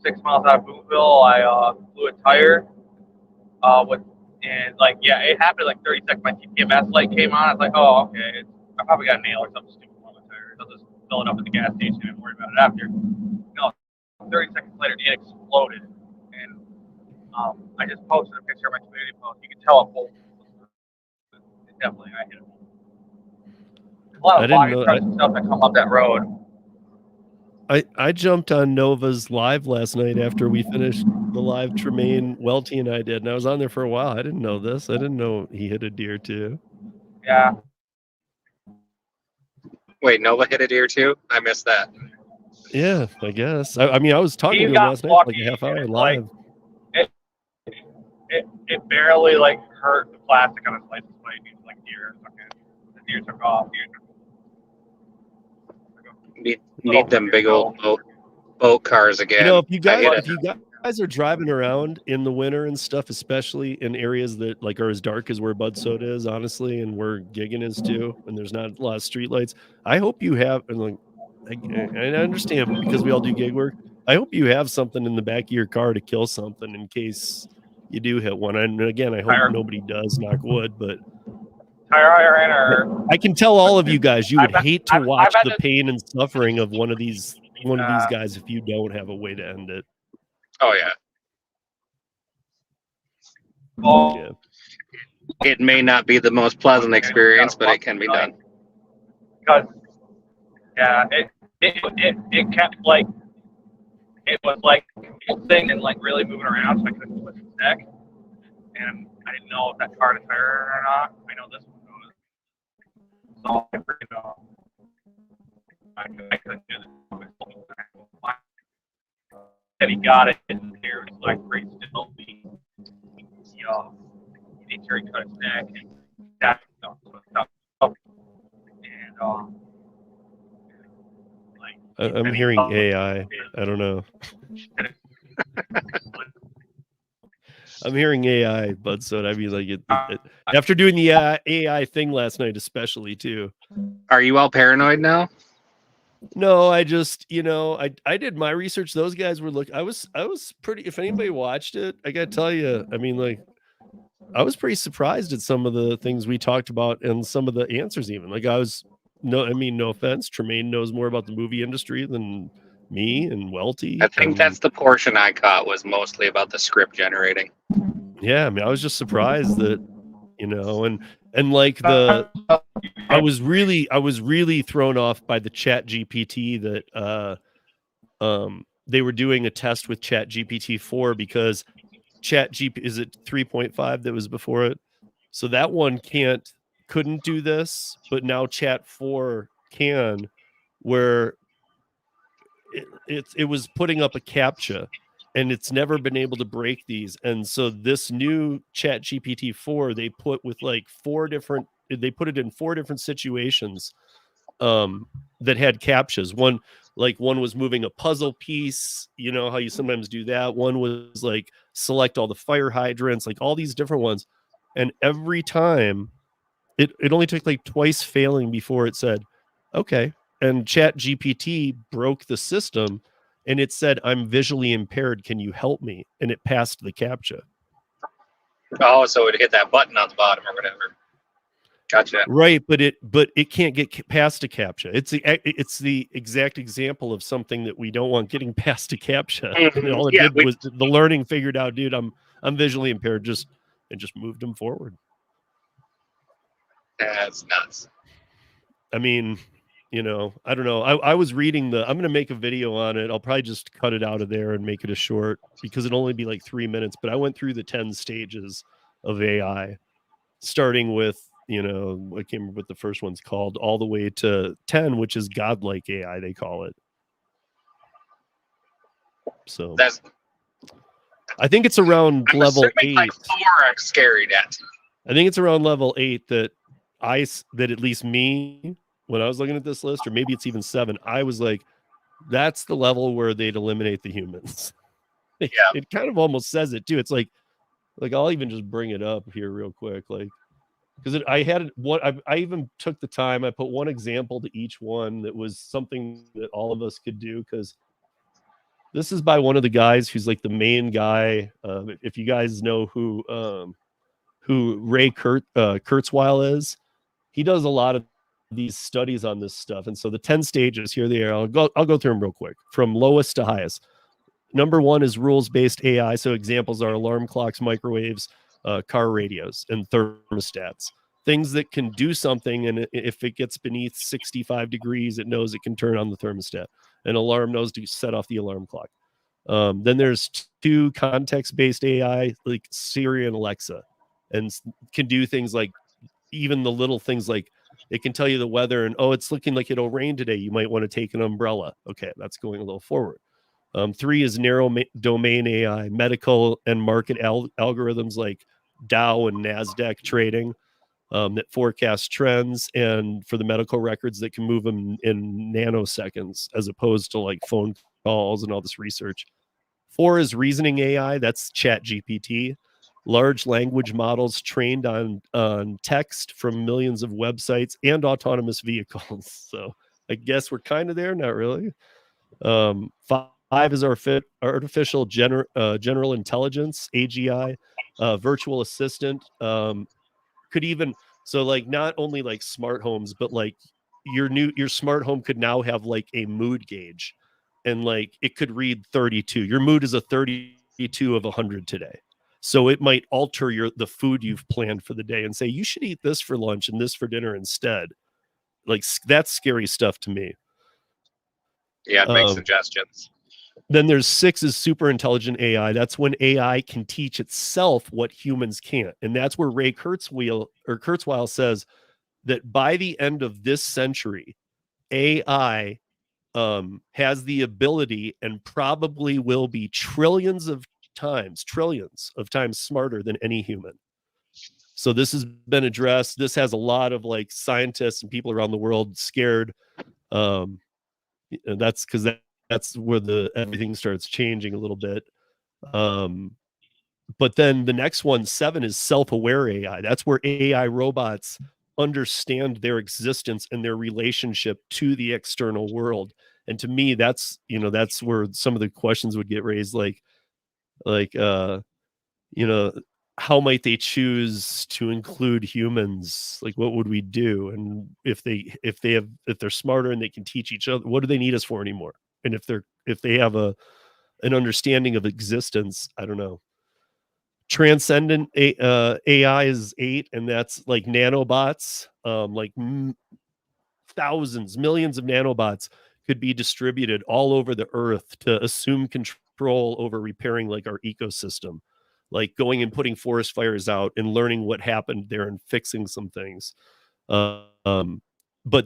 6 miles out of Boonville, I blew a tire. It happened in 30 seconds. My TPMS light came on. I was like, oh, okay, I probably got a nail or something stupid on my tires. I'll just fill it up at the gas station and worry about it after. No, 30 seconds later, it exploded, and I just posted a picture of my community post. You can tell a bolt. Definitely, I hit it. A lot of body trucks and stuff that come up that road. I jumped on Nova's live last night after we finished the live Tremaine Welty and I did, and I was on there for a while. I didn't know this. I didn't know he hit a deer too. Yeah. Wait, Nova hit a deer too? I missed that. Yeah, I guess. I mean, I was talking He to him got last night for like lucky, a half hour and it's like- live. It barely like hurt the plastic on his license plate. He was like deer. The deer took off. Need them big old boat cars again. You know, if you I get guys are driving around in the winter and stuff, especially in areas that like are as dark as where Bud Soda is, honestly, and where gigging is too, and there's not a lot of street lights. I hope you have, and like, I understand because we all do gig work. I hope you have something in the back of your car to kill something in case you do hit one. And again, I hope nobody does, knock wood, but Tire iron or I can tell all of you guys you would hate to watch I've the had pain and suffering of one of these guys if you don't have a way to end it. Oh yeah. oh, Yeah. It may not be the most pleasant experience, but it can be done. because yeah, it kept like it was like thing and like really moving around, so I couldn't twist his neck, and I didn't know if that car had a tire or not. I know this one goes. So I freaking know. I couldn't do this. And he got it in there. It's like pretty still. He made sure he cut his neck and that stuff. And like I'm hearing AI. I don't know. I'm hearing AI, Bud Soda. I mean, like after doing the AI thing last night, especially too. Are you all paranoid now? No, I just, I did my research. Those guys were I was pretty, if anybody watched it, I gotta tell you, I mean, like, I was pretty surprised at some of the things we talked about and some of the answers even. Like no offense, Tremaine knows more about the movie industry than me and Welty. I think that's the portion I caught was mostly about the script generating. Yeah, I mean, I was just surprised that, and like I was really thrown off by the Chat GPT that they were doing a test with Chat GPT 4 because Chat GP is it 3.5 that was before it, so that one couldn't do this, but now Chat 4 can, where it was putting up a CAPTCHA and it's never been able to break these. And so this new Chat GPT 4 they put with like they put it in 4 different situations that had CAPTCHAs. One was moving a puzzle piece, you know how you sometimes do that. One was like select all the fire hydrants, like all these different ones. And every time it only took like twice failing before it said, okay. And Chat GPT broke the system and it said, I'm visually impaired. Can you help me? And it passed the CAPTCHA. Oh, so it hit that button on the bottom or whatever. Gotcha. Right, but it can't get past a CAPTCHA. It's the exact example of something that we don't want getting past a CAPTCHA. Mm-hmm. And all it did was the learning figured out, dude, I'm visually impaired, just moved them forward. That's nuts. I mean, I don't know. I was reading I'm going to make a video on it. I'll probably just cut it out of there and make it a short because it'll only be like 3 minutes. But I went through the 10 stages of AI, starting with, I can't remember what the first one's called, all the way to 10, which is godlike AI, they call it. So I think it's around level 8. Like 4 I'm scary at. I think it's around level 8 that at least me, when I was looking at this list, or maybe it's even 7, I was like, that's the level where they'd eliminate the humans. Yeah. It kind of almost says it too. It's like I'll even just bring it up here real quick. Like, because I even took the time, I put one example to each one that was something that all of us could do. Cause this is by one of the guys who's like the main guy. If you guys know who Ray Kurzweil is, he does a lot of these studies on this stuff. And so the 10 stages, here they are. I'll go through them real quick from lowest to highest. Number 1 is rules-based AI. So examples are alarm clocks, microwaves, car radios, and thermostats. things that can do something, and if it gets beneath 65 degrees, it knows it can turn on the thermostat. An alarm knows to set off the alarm clock. Then there's 2 context-based AI like Siri and Alexa, and can do things like even the little things like it can tell you the weather and, oh, it's looking like it'll rain today. You might want to take an umbrella. Okay, that's going a little forward. 3 is narrow domain AI, medical and market algorithms like Dow and NASDAQ trading that forecast trends, and for the medical records that can move them in nanoseconds as opposed to like phone calls and all this research. 4 is reasoning AI. That's ChatGPT. Large language models trained on text from millions of websites and autonomous vehicles. So I guess we're kind of there, not really. 5 is our artificial general intelligence, AGI, virtual assistant. Could even, so like not only like smart homes, but like your smart home could now have like a mood gauge, and like it could read 32. Your mood is a 32 of 100 today. So it might alter the food you've planned for the day and say, you should eat this for lunch and this for dinner instead. Like that's scary stuff to me. Yeah, it makes suggestions. Then there's 6 is super intelligent AI. That's when AI can teach itself what humans can't. And that's where Ray Kurzweil says that by the end of this century, AI has the ability and probably will be trillions of times smarter than any human. So this has been addressed. This has a lot of like scientists and people around the world scared. And that's because that's where everything starts changing a little bit. But then the next one, 7, is self-aware AI. That's where AI robots understand their existence and their relationship to the external world. And to me, that's where some of the questions would get raised, like how might they choose to include humans? Like, what would we do? And if they're smarter and they can teach each other, what do they need us for anymore? And if they have an understanding of existence, I don't know. Transcendent AI is 8, and that's like nanobots, like thousands, millions of nanobots could be distributed all over the earth to assume control over repairing like our ecosystem, like going and putting forest fires out and learning what happened there and fixing some things. But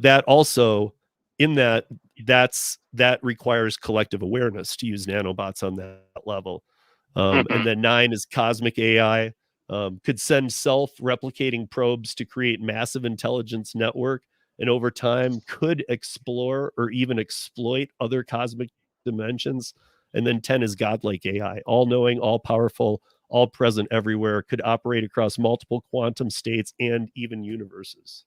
that also, that requires collective awareness to use nanobots on that level. And then 9 is cosmic AI, could send self-replicating probes to create massive intelligence network, and over time could explore or even exploit other cosmic dimensions. And then 10 is godlike AI, all-knowing, all-powerful, all-present everywhere, could operate across multiple quantum states and even universes.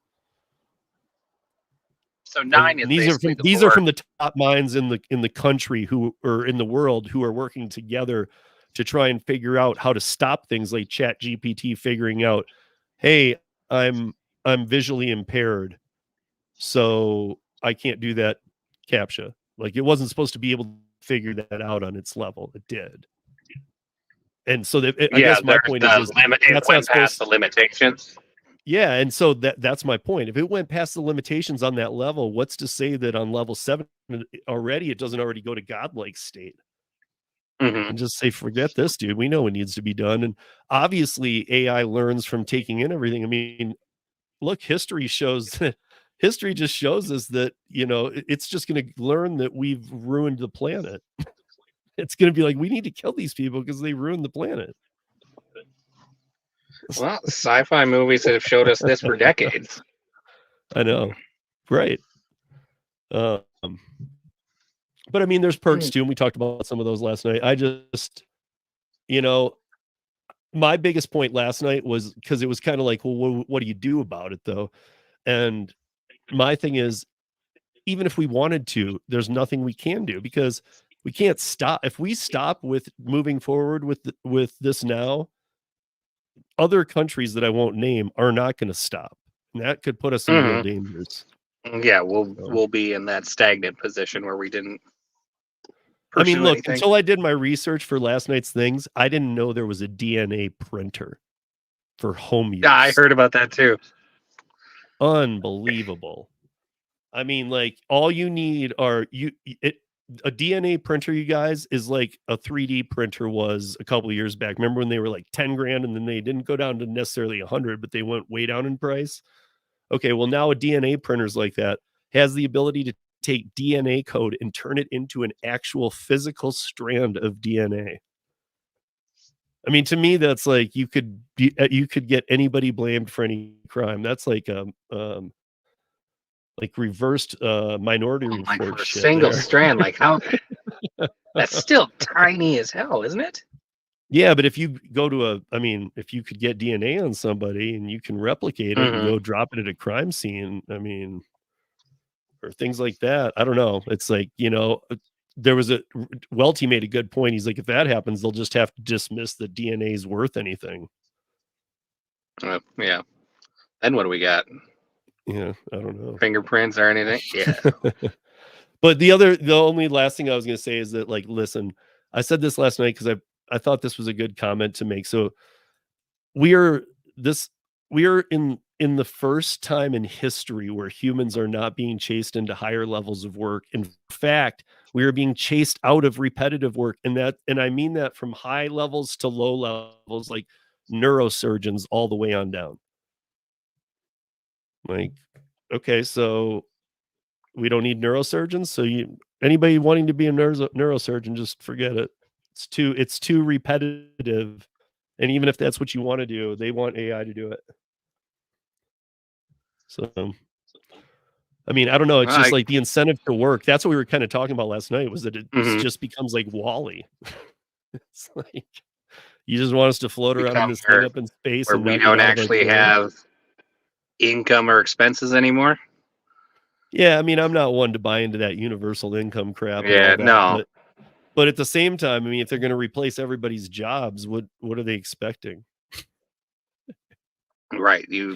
So 9 is these are from the top minds in the country or in the world who are working together to try and figure out how to stop things like ChatGPT figuring out, hey, I'm visually impaired, so I can't do that CAPTCHA. Like, it wasn't supposed to be able to figure that out on its level. It did. And so I guess my point is it went past the limitations. Yeah, and so that's my point. If it went past the limitations on that level, what's to say that on level 7 already it doesn't already go to godlike state? And just say, forget this, dude. We know what needs to be done. And obviously AI learns from taking in everything. I mean, look, history just shows us that, it's just going to learn that we've ruined the planet. It's going to be like, we need to kill these people because they ruined the planet. Well, sci-fi movies have showed us this for decades. I know. Right. But I mean, there's perks too, and we talked about some of those last night. I just, my biggest point last night was because it was kind of like, well, what do you do about it though? And my thing is, even if we wanted to, there's nothing we can do, because we can't stop. If we stop with moving forward with this now, other countries that I won't name are not going to stop. And that could put us in real dangers. Yeah, we'll be in that stagnant position where we didn't. I mean, look, until I did my research for last night's things, I didn't know there was a DNA printer for home use. Yeah, I heard about that too. unbelievable. I mean, like, all you need are a DNA printer, you guys, is like a 3D printer was a couple of years back. Remember when they were like 10 grand and then they didn't go down to necessarily 100, but they went way down in price? Okay, well, now a DNA printer's like that, has the ability to take DNA code and turn it into an actual physical strand of DNA. I mean, to me, that's like you could get anybody blamed for any crime. That's like reversed Minority Like Report for a shit single there. strand, like how that's still tiny as hell, isn't it? Yeah, but if you go to if you could get DNA on somebody and you can replicate it and go drop it at a crime scene, I mean, or things like that. I don't know. It's like, there was Welty made a good point. He's like, if that happens, they'll just have to dismiss that DNA is worth anything. Yeah. Then what do we got? Yeah, I don't know. Fingerprints or anything? Yeah. But the only last thing I was going to say is that, like, listen, I said this last night because I thought this was a good comment to make. So we are in the first time in history where humans are not being chased into higher levels of work. In fact, we are being chased out of repetitive work, and I mean that from high levels to low levels, like neurosurgeons all the way on down. Like, okay, so we don't need neurosurgeons. So anybody wanting to be a neurosurgeon, just forget it. It's too repetitive. And even if that's what you want to do, they want AI to do it. So, I mean, I don't know. It's just like the incentive to work. That's what we were kind of talking about last night, was that it just becomes like Wall-E. It's like, you just want us to float around in this thing up in space, where and we don't actually have income or expenses anymore. Yeah, I mean, I'm not one to buy into that universal income crap. Yeah, and all that, no. But at the same time, I mean, if they're going to replace everybody's jobs, what are they expecting? Right. Yeah.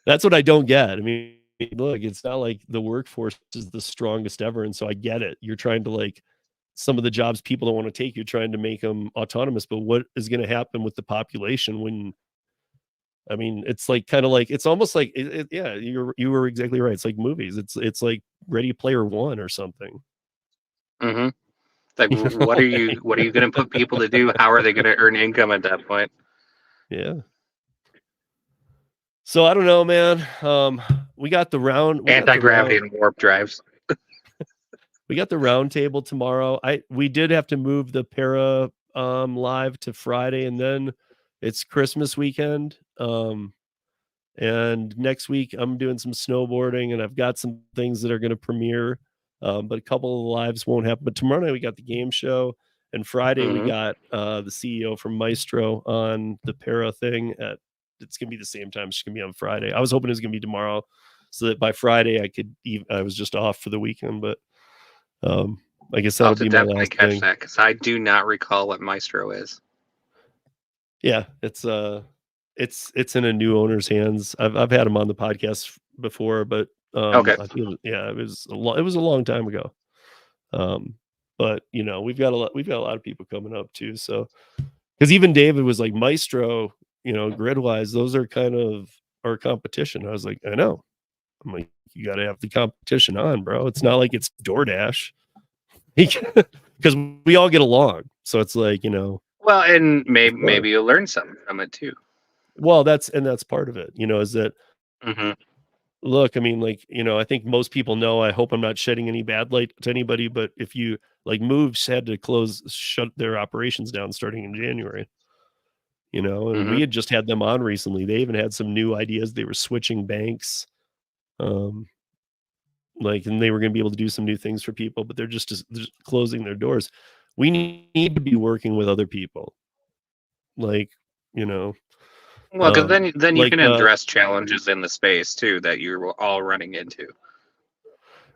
That's what I don't get. I mean, look, it's not like the workforce is the strongest ever. And so I get it. You're trying to, like, some of the jobs people don't want to take, you're trying to make them autonomous. But what is going to happen with the population when, I mean, it's like kind of like, it's almost like, yeah, you were exactly right. It's like movies. It's like Ready Player One or something. Mm-hmm. Like, what are you going to put people to do? How are they going to earn income at that point? Yeah. So I don't know, man. We got the round anti-gravity and warp drives. We got the round table tomorrow. We did have to move the para live to Friday, and then it's Christmas weekend. And next week I'm doing some snowboarding, and I've got some things that are going to premiere. But a couple of the lives won't happen. But tomorrow night we got the game show, and Friday we got the CEO from Maestro on the para thing it's going to be the same time. It's going to be on Friday. I was hoping it was going to be tomorrow so that by Friday I was just off for the weekend, but I guess that'll be my last catch thing. that, because I do not recall what Maestro is. Yeah, it's in a new owner's hands. I've had him on the podcast before, but okay. I feel, yeah, it was a long time ago. But we've got a lot of people coming up too. So, because even David was like, Maestro, grid-wise, those are kind of our competition. I was like, I know. I'm like, you got to have the competition on, bro. It's not like it's DoorDash. Because we all get along. So it's like, Well, and maybe you'll learn something from it too. Well, that's part of it, is that, look, I mean, like, I think most people know, I hope I'm not shedding any bad light to anybody, but if you, like, Moves had to shut their operations down starting in January, and we had just had them on recently. They even had some new ideas. They were switching banks, and they were going to be able to do some new things for people, but they're just closing their doors. We need to be working with other people. Like, well, because then you can address challenges in the space too that you're all running into.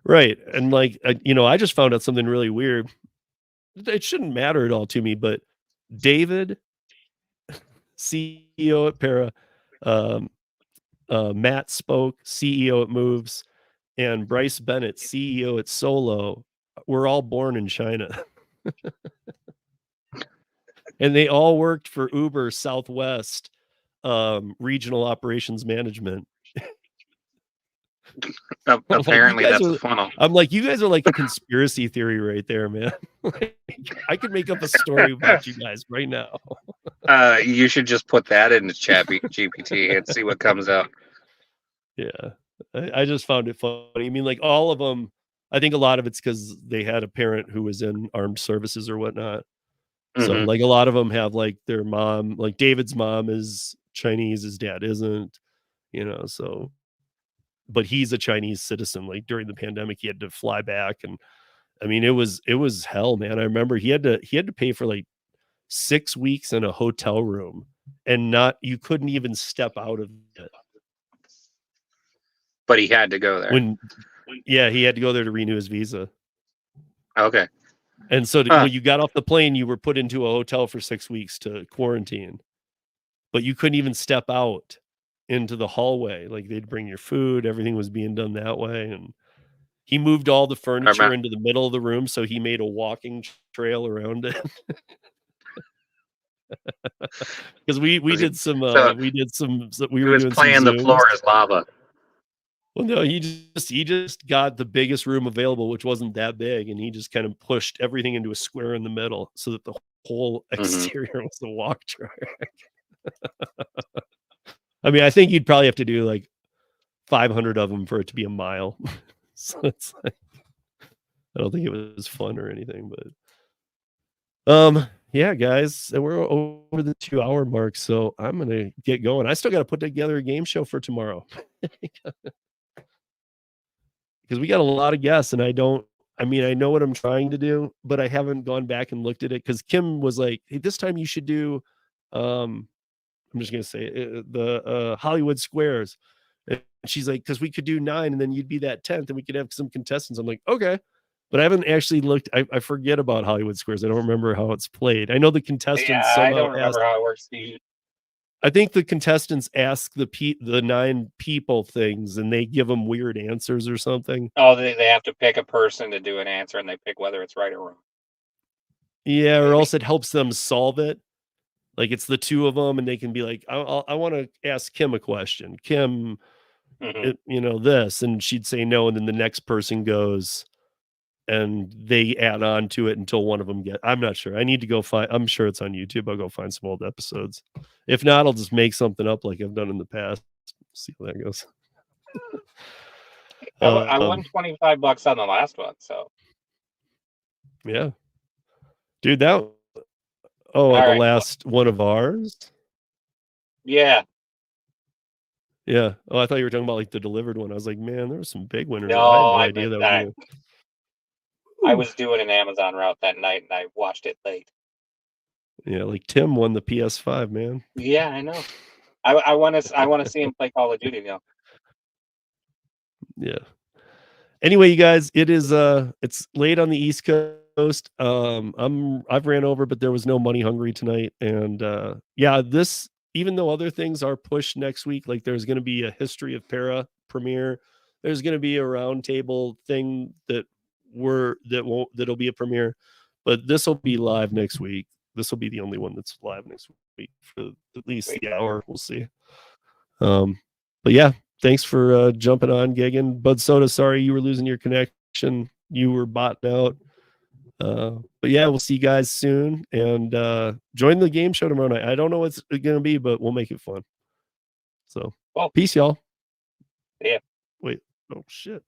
Right. And like, I just found out something really weird. It shouldn't matter at all to me, but David, CEO at Para, Matt Spoke, CEO at Moves, and Bryce Bennett, CEO at Solo, were all born in China. And they all worked for Uber Southwest regional operations management. Apparently, like, that's a funnel. I'm like, you guys are like a conspiracy theory right there, man. Like, I could make up a story about you guys right now. You should just put that into Chat GPT and see what comes up. Yeah, I just found it funny. I mean, like all of them, I think a lot of it's because they had a parent who was in armed services or whatnot. So Mhm. like a lot of them have like their mom, like David's mom is Chinese, his dad isn't, so but he's a Chinese citizen. Like during the pandemic, he had to fly back. And I mean, it was hell, man. I remember he had to pay for like 6 weeks in a hotel room and you couldn't even step out of it. But he had to go there. He had to go there to renew his visa. Okay. And so when you got off the plane, you were put into a hotel for 6 weeks to quarantine, but you couldn't even step out into the hallway. Like they'd bring your food. Everything was being done that way. And he moved all the furniture into the middle of the room. So he made a walking trail around it. Because we were doing some, he was playing the floor as lava. Well, no, he just got the biggest room available, which wasn't that big, and he just kind of pushed everything into a square in the middle so that the whole exterior was a walk track. I mean, I think you'd probably have to do like 500 of them for it to be a mile. So it's like, I don't think it was fun or anything, but yeah, guys, and we're over the 2-hour mark, so I'm gonna get going. I still got to put together a game show for tomorrow. Because we got a lot of guests, and I know what I'm trying to do, but I haven't gone back and looked at it because Kim was like, hey, this time you should do, I'm just going to say the Hollywood Squares. And she's like, because we could do 9 and then you'd be that 10th and we could have some contestants. I'm like, okay. But I haven't actually looked. I forget about Hollywood Squares. I don't remember how it's played. I know the contestants. Yeah, I don't remember how it works. I think the contestants ask the 9 people things and they give them weird answers or something. Oh, they have to pick a person to do an answer and they pick whether it's right or wrong. Yeah, or else it helps them solve it. Like it's the 2 of them and they can be like, I want to ask Kim a question. Kim, this, and she'd say no. And then the next person goes and they add on to it until one of them I'm not sure. I need to go I'm sure it's on YouTube. I'll go find some old episodes. If not, I'll just make something up like I've done in the past. See how that goes. I won $25 on the last one, so yeah. Dude, the last one of ours? Yeah. Yeah. Oh, I thought you were talking about like the delivered one. I was like, man, there were some big winners. No, I had no idea that I was doing an Amazon route that night and I watched it late. Yeah, like Tim won the PS5, man. Yeah, I know. I want to see him play Call of Duty now. Yeah. Anyway, you guys, it's late on the East Coast. I've ran over, but there was no Money Hungry tonight, and even though other things are pushed next week, like there's going to be a History of Para premiere, there's going to be a roundtable thing that'll be a premiere, but this will be live next week. This will be the only one that's live next week for at least the hour. We'll see. But yeah, thanks for jumping on, Gigan. Bud Soda, sorry you were losing your connection. You were botting out. But yeah, we'll see you guys soon. And join the game show tomorrow night. I don't know what it's going to be, but we'll make it fun. So, peace, y'all. Yeah. Wait. Oh, shit.